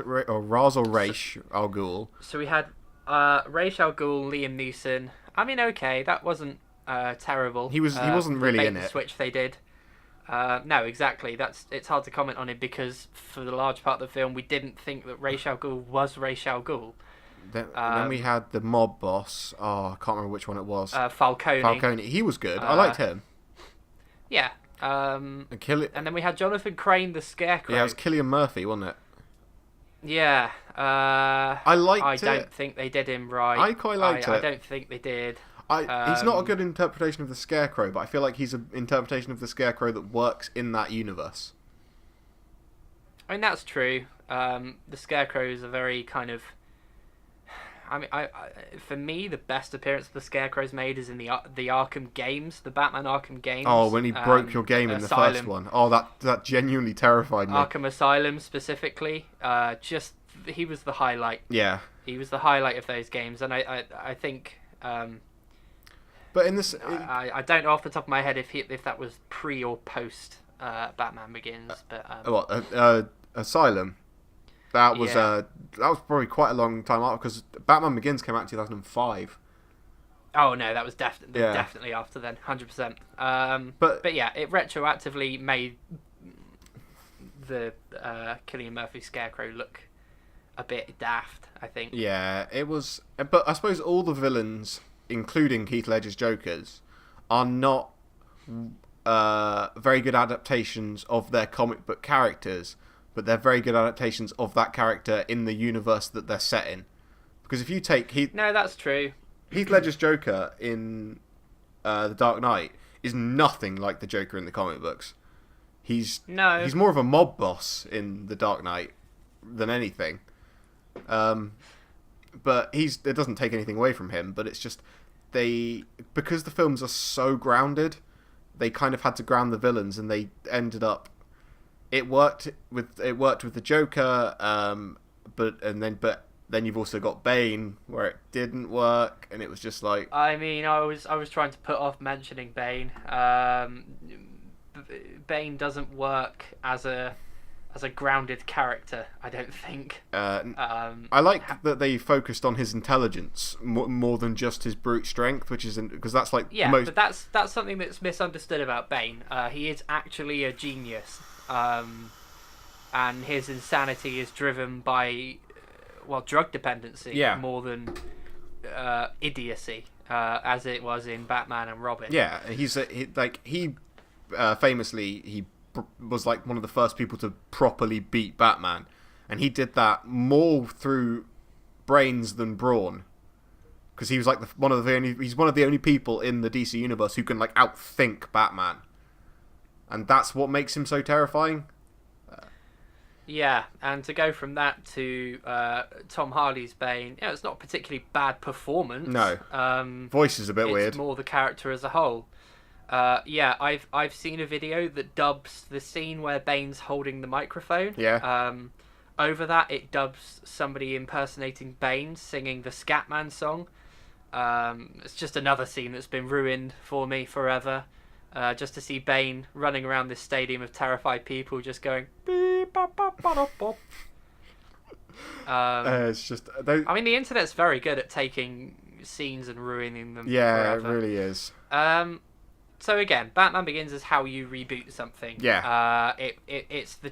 al Ghul. So we had Ra's al Ghul, Liam Neeson. I mean, okay, that wasn't terrible. He wasn't really in it. Switch they did. No, exactly. It's hard to comment on it because for the large part of the film we didn't think that Ra's al Ghul was Ra's al Ghul. Then we had the mob boss. Oh, I can't remember which one it was. Falcone. He was good. I liked him. Yeah. And then we had Jonathan Crane, the Scarecrow. Yeah, it was Cillian Murphy, wasn't it? Yeah. I liked it. I don't think they did him right. I quite liked it. I don't think they did. He's not a good interpretation of the Scarecrow, but I feel like he's an interpretation of the Scarecrow that works in that universe. I mean, that's true. The Scarecrow is a very kind of... I mean, for me, the best appearance the Scarecrow's made is in the Arkham games, the Batman Arkham games. Oh, when he broke your game in the first one. Oh, that genuinely terrified me. Arkham Asylum, specifically. He was the highlight. Yeah. He was the highlight of those games, and I think... But in this, I don't know off the top of my head if that was pre or post Batman Begins, but Asylum. That was probably quite a long time after, because Batman Begins came out in 2005. Oh no, that was definitely after then, 100%. But yeah, it retroactively made the Cillian Murphy Scarecrow look a bit daft, I think. Yeah, it was. But I suppose all the villains, including Heath Ledger's Jokers, are not very good adaptations of their comic book characters, but they're very good adaptations of that character in the universe that they're set in. Because if you take No, that's true. Heath Ledger's Joker in The Dark Knight is nothing like the Joker in the comic books. He's more of a mob boss in The Dark Knight than anything. But it doesn't take anything away from him, but it's just because the films are so grounded, they kind of had to ground the villains, and they ended up it worked with the Joker, but then you've also got Bane where it didn't work, and it was just like, I mean, I was trying to put off mentioning Bane. Bane doesn't work as a grounded character, I don't think. I like that they focused on his intelligence more than just his brute strength, which is because that's like but that's something that's misunderstood about Bane. He is actually a genius, and his insanity is driven by drug dependency more than idiocy, as it was in Batman and Robin. Yeah, he famously was like one of the first people to properly beat Batman, and he did that more through brains than brawn, because he was like one of the only people in the DC universe who can like outthink Batman, and that's what makes him so terrifying. Yeah, and to go from that to Tom Hardy's Bane, it's not a particularly bad performance. No, voice is a bit weird. It's more the character as a whole. I've seen a video that dubs the scene where Bane's holding the microphone. Yeah. Over that, it dubs somebody impersonating Bane singing the Scatman song. It's just another scene that's been ruined for me forever. Just to see Bane running around this stadium of terrified people, just going beep, bop, bop, bop, bop. It's just. I mean, the internet's very good at taking scenes and ruining them. Yeah, forever. It really is. So again, Batman Begins is how you reboot something. Yeah. It's the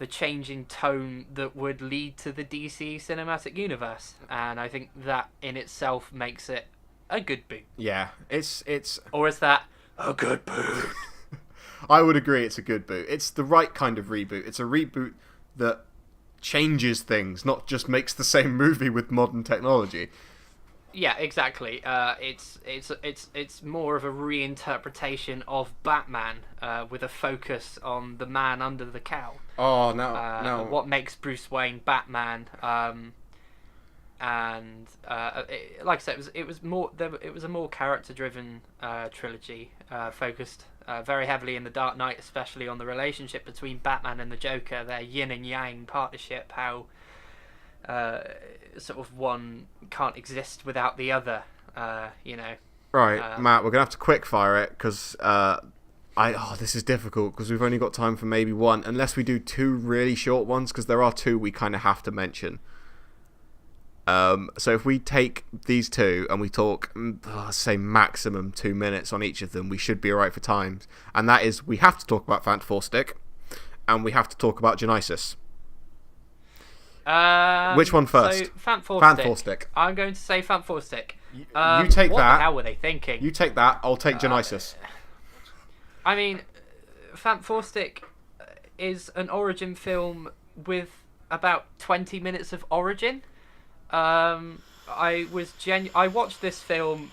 change in tone that would lead to the DC cinematic universe, and I think that in itself makes it a good boot. Yeah, it's. Or is that a good boot? I would agree. It's a good boot. It's the right kind of reboot. It's a reboot that changes things, not just makes the same movie with modern technology. Yeah, exactly. It's more of a reinterpretation of Batman, with a focus on the man under the cowl. Oh no! What makes Bruce Wayne Batman? And like I said, it was a more character-driven trilogy, focused very heavily in The Dark Knight, especially on the relationship between Batman and the Joker, their yin and yang partnership, how sort of one can't exist without the other, Right, Matt, we're gonna have to quick fire it because this is difficult because we've only got time for maybe one, unless we do two really short ones, because there are two we kind of have to mention. So if we take these two and we talk, say maximum 2 minutes on each of them, we should be alright for times. And that is, we have to talk about Fantastic, and we have to talk about Genesis. Which one first? So Fantastic. I'm going to say Fantastic. You take that. What the hell were they thinking? You take that. I'll take Genesis. I mean, Fantastic is an origin film with about 20 minutes of origin. I watched this film,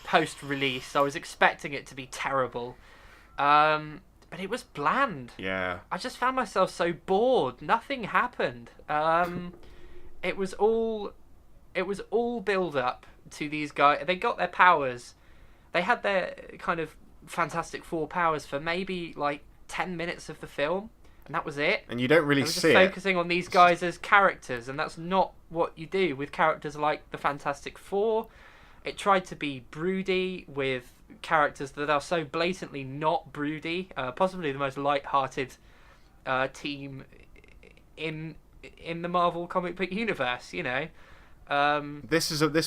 post-release. I was expecting it to be terrible. But it was bland. Yeah. I just found myself so bored. Nothing happened. It was all build up to these guys. They got their powers. They had their kind of Fantastic Four powers for maybe like 10 minutes of the film, and that was it. And you don't really see it. Focusing on these guys as characters, and that's not what you do with characters like the Fantastic Four, it tried to be broody with characters that are so blatantly not broody. Possibly the most light-hearted team in the Marvel comic book universe. This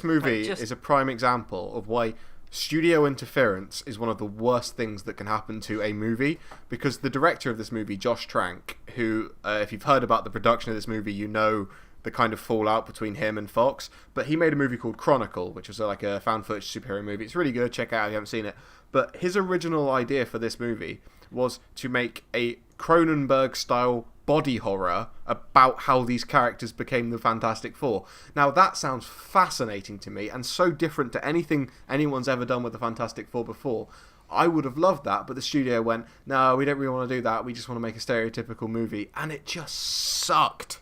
movie is a prime example of why studio interference is one of the worst things that can happen to a movie, because the director of this movie, Josh Trank, who, if you've heard about the production of this movie, you know the kind of fallout between him and Fox, but he made a movie called Chronicle, which was like a found footage superhero movie. It's really good, check it out if you haven't seen it. But his original idea for this movie was to make a Cronenberg-style body horror about how these characters became the Fantastic Four. Now that sounds fascinating to me and so different to anything anyone's ever done with the Fantastic Four before. I would have loved that, but the studio went, no, we don't really want to do that, we just want to make a stereotypical movie, and it just sucked.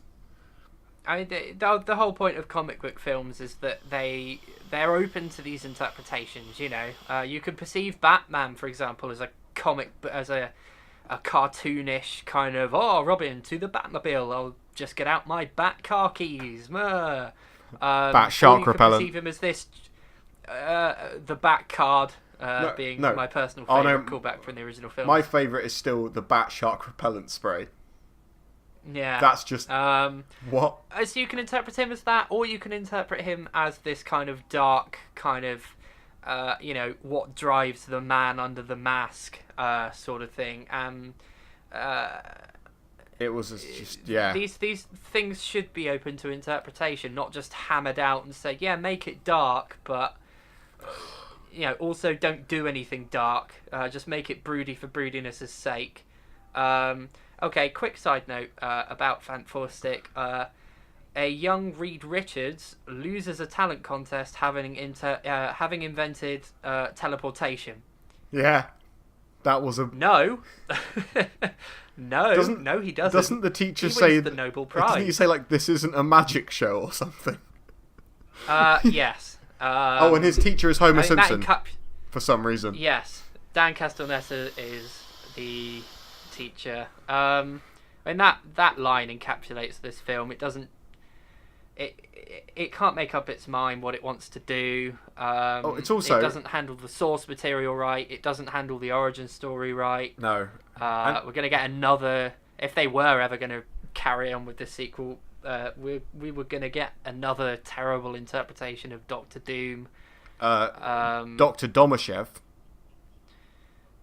I mean, the whole point of comic book films is that they're open to these interpretations. You could perceive Batman, for example, as a cartoonish kind of, Robin to the Batmobile, I'll just get out my bat car keys. Bat shark repellent. Perceive him as this, the Bat card being my personal favourite callback from the original film. My favourite is still the bat shark repellent spray. Yeah. That's just... what? So you can interpret him as that, or you can interpret him as this kind of dark, kind of, what drives the man under the mask sort of thing. It was just, yeah. These things should be open to interpretation, not just hammered out and say, yeah, make it dark, but... also don't do anything dark. Just make it broody for broodiness' sake. Okay, quick side note about Fantastic. A young Reed Richards loses a talent contest having invented teleportation. Yeah, that was a... No. No, he doesn't. Doesn't the teacher he say... wins the Nobel Prize. Doesn't he say, this isn't a magic show or something? Yes. And his teacher is Homer Simpson, for some reason. Yes, Dan Castellaneta is the teacher. And that line encapsulates this film. It doesn't... It can't make up its mind what it wants to do. It's also... It doesn't handle the source material right. It doesn't handle the origin story right. No. We're going to get another... If they were ever going to carry on with the sequel, we were going to get another terrible interpretation of Doctor Doom. Dr. Domashev.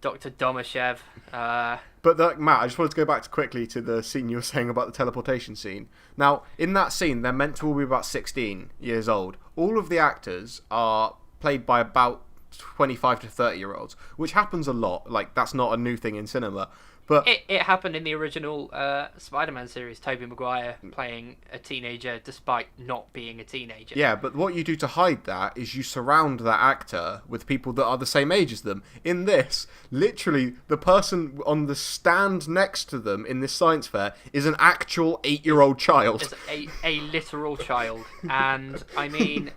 Dr. Domashev. But Matt, I just wanted to go back quickly to the scene you were saying about the teleportation scene. Now, in that scene, they're meant to all be about 16 years old. All of the actors are played by about 25 to 30-year-olds, which happens a lot. That's not a new thing in cinema. But it happened in the original Spider-Man series, Tobey Maguire playing a teenager despite not being a teenager. Yeah, but what you do to hide that is you surround that actor with people that are the same age as them. In this, literally, the person on the stand next to them in this science fair is an actual 8-year-old child. It's a literal child. And, I mean,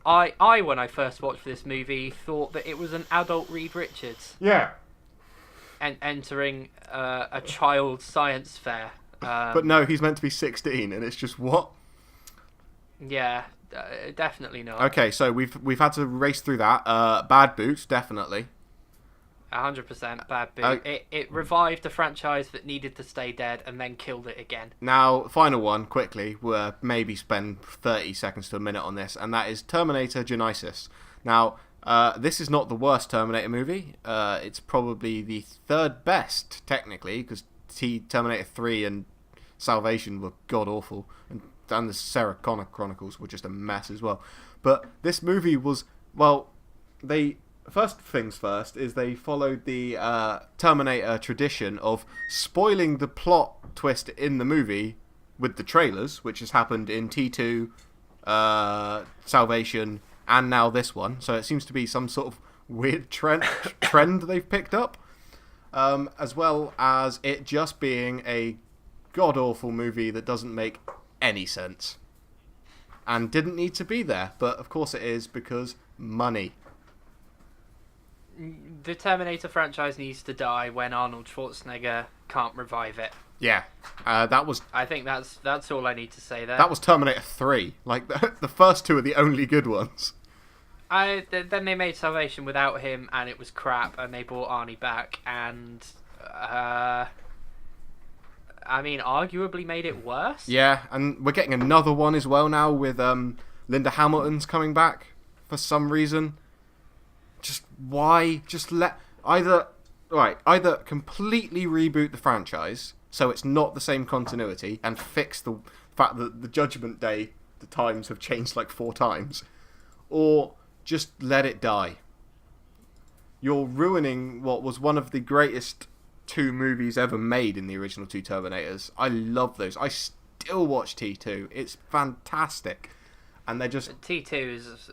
I when I first watched this movie, thought that it was an adult Reed Richards. Yeah. And entering a child science fair. But no, he's meant to be 16, and it's just what? Yeah, definitely not. Okay, so we've had to race through that. Bad Boots, definitely. 100% Bad Boot. It revived a franchise that needed to stay dead and then killed it again. Now, final one, quickly. We'll maybe spend 30 seconds to a minute on this, and that is Terminator Genisys. Now... this is not the worst Terminator movie. It's probably the third best, technically, because Terminator 3 and Salvation were god-awful, and the Sarah Connor Chronicles were just a mess as well. But this movie was, first things first, is they followed the Terminator tradition of spoiling the plot twist in the movie with the trailers, which has happened in T2, Salvation... and now this one, so it seems to be some sort of weird trend they've picked up, as well as it just being a god-awful movie that doesn't make any sense, and didn't need to be there, but of course it is, because money. The Terminator franchise needs to die when Arnold Schwarzenegger can't revive it. Yeah, that was... I think that's all I need to say there. That was Terminator 3. The first two are the only good ones. Then they made Salvation without him, and it was crap, and they brought Arnie back, and I mean, arguably made it worse. Yeah, and we're getting another one as well now with Linda Hamilton's coming back for some reason. Just why? Just let either completely reboot the franchise so it's not the same continuity and fix the fact that the Judgment Day, the times have changed like 4 times, or just let it die. You're ruining what was one of the greatest 2 movies ever made in the original 2 Terminators. I love those. I still watch T2. It's fantastic. And they're just... T2 is,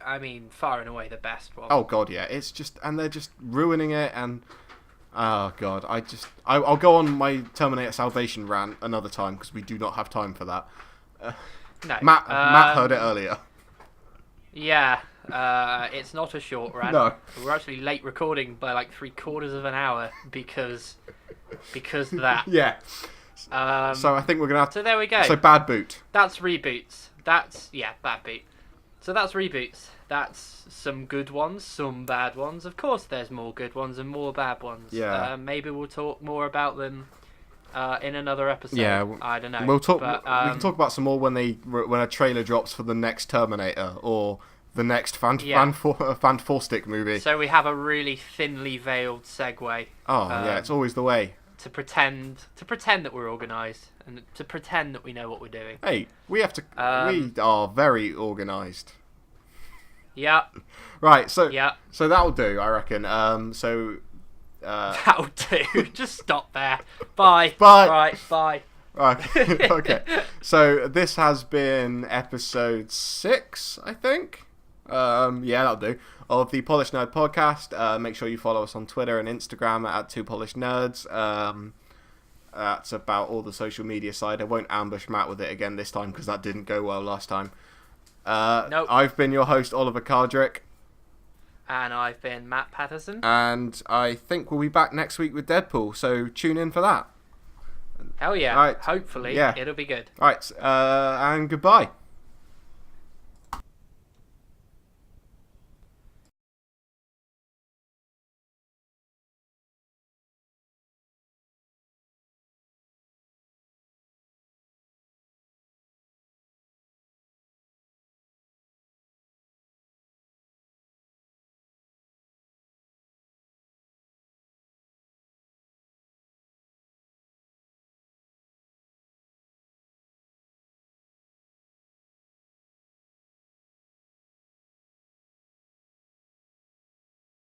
I mean, far and away the best one. Oh, God, yeah. It's just... And they're just ruining it, and... Oh, God. I'll go on my Terminator Salvation rant another time, because we do not have time for that. No. Matt heard it earlier. Yeah. It's not a short rant. No. We're actually late recording by like 3/4 of an hour because of that. Yeah. So I think we're going to have to... So there we go. So Bad Boot. That's reboots. Bad Boot. So that's reboots. That's some good ones, some bad ones. Of course there's more good ones and more bad ones. Yeah. Maybe we'll talk more about them in another episode. Yeah. I don't know. We'll talk. But, we can talk about some more when a trailer drops for the next Terminator or the next Fan Stick movie. So we have a really thinly veiled segue. Oh yeah, it's always the way. To pretend that we're organised and to pretend that we know what we're doing. Hey, we have to. We are very organised. Yeah. Right. So. Yeah. So that'll do, I reckon. That'll do. Just stop there. Bye. Bye. Right. Bye. Okay. Okay. So this has been episode 6, I think. Yeah, that'll do. Of the Polished Nerd podcast. Make sure you follow us on Twitter and Instagram at 2PolishedNerds. That's about all the social media side. I won't ambush Matt with it again this time because that didn't go well last time. Nope. I've been your host, Oliver Cardrick. And I've been Matt Patterson. And I think we'll be back next week with Deadpool, so tune in for that. Hell yeah. Right. Hopefully, yeah. it'll be good. Alright, and goodbye.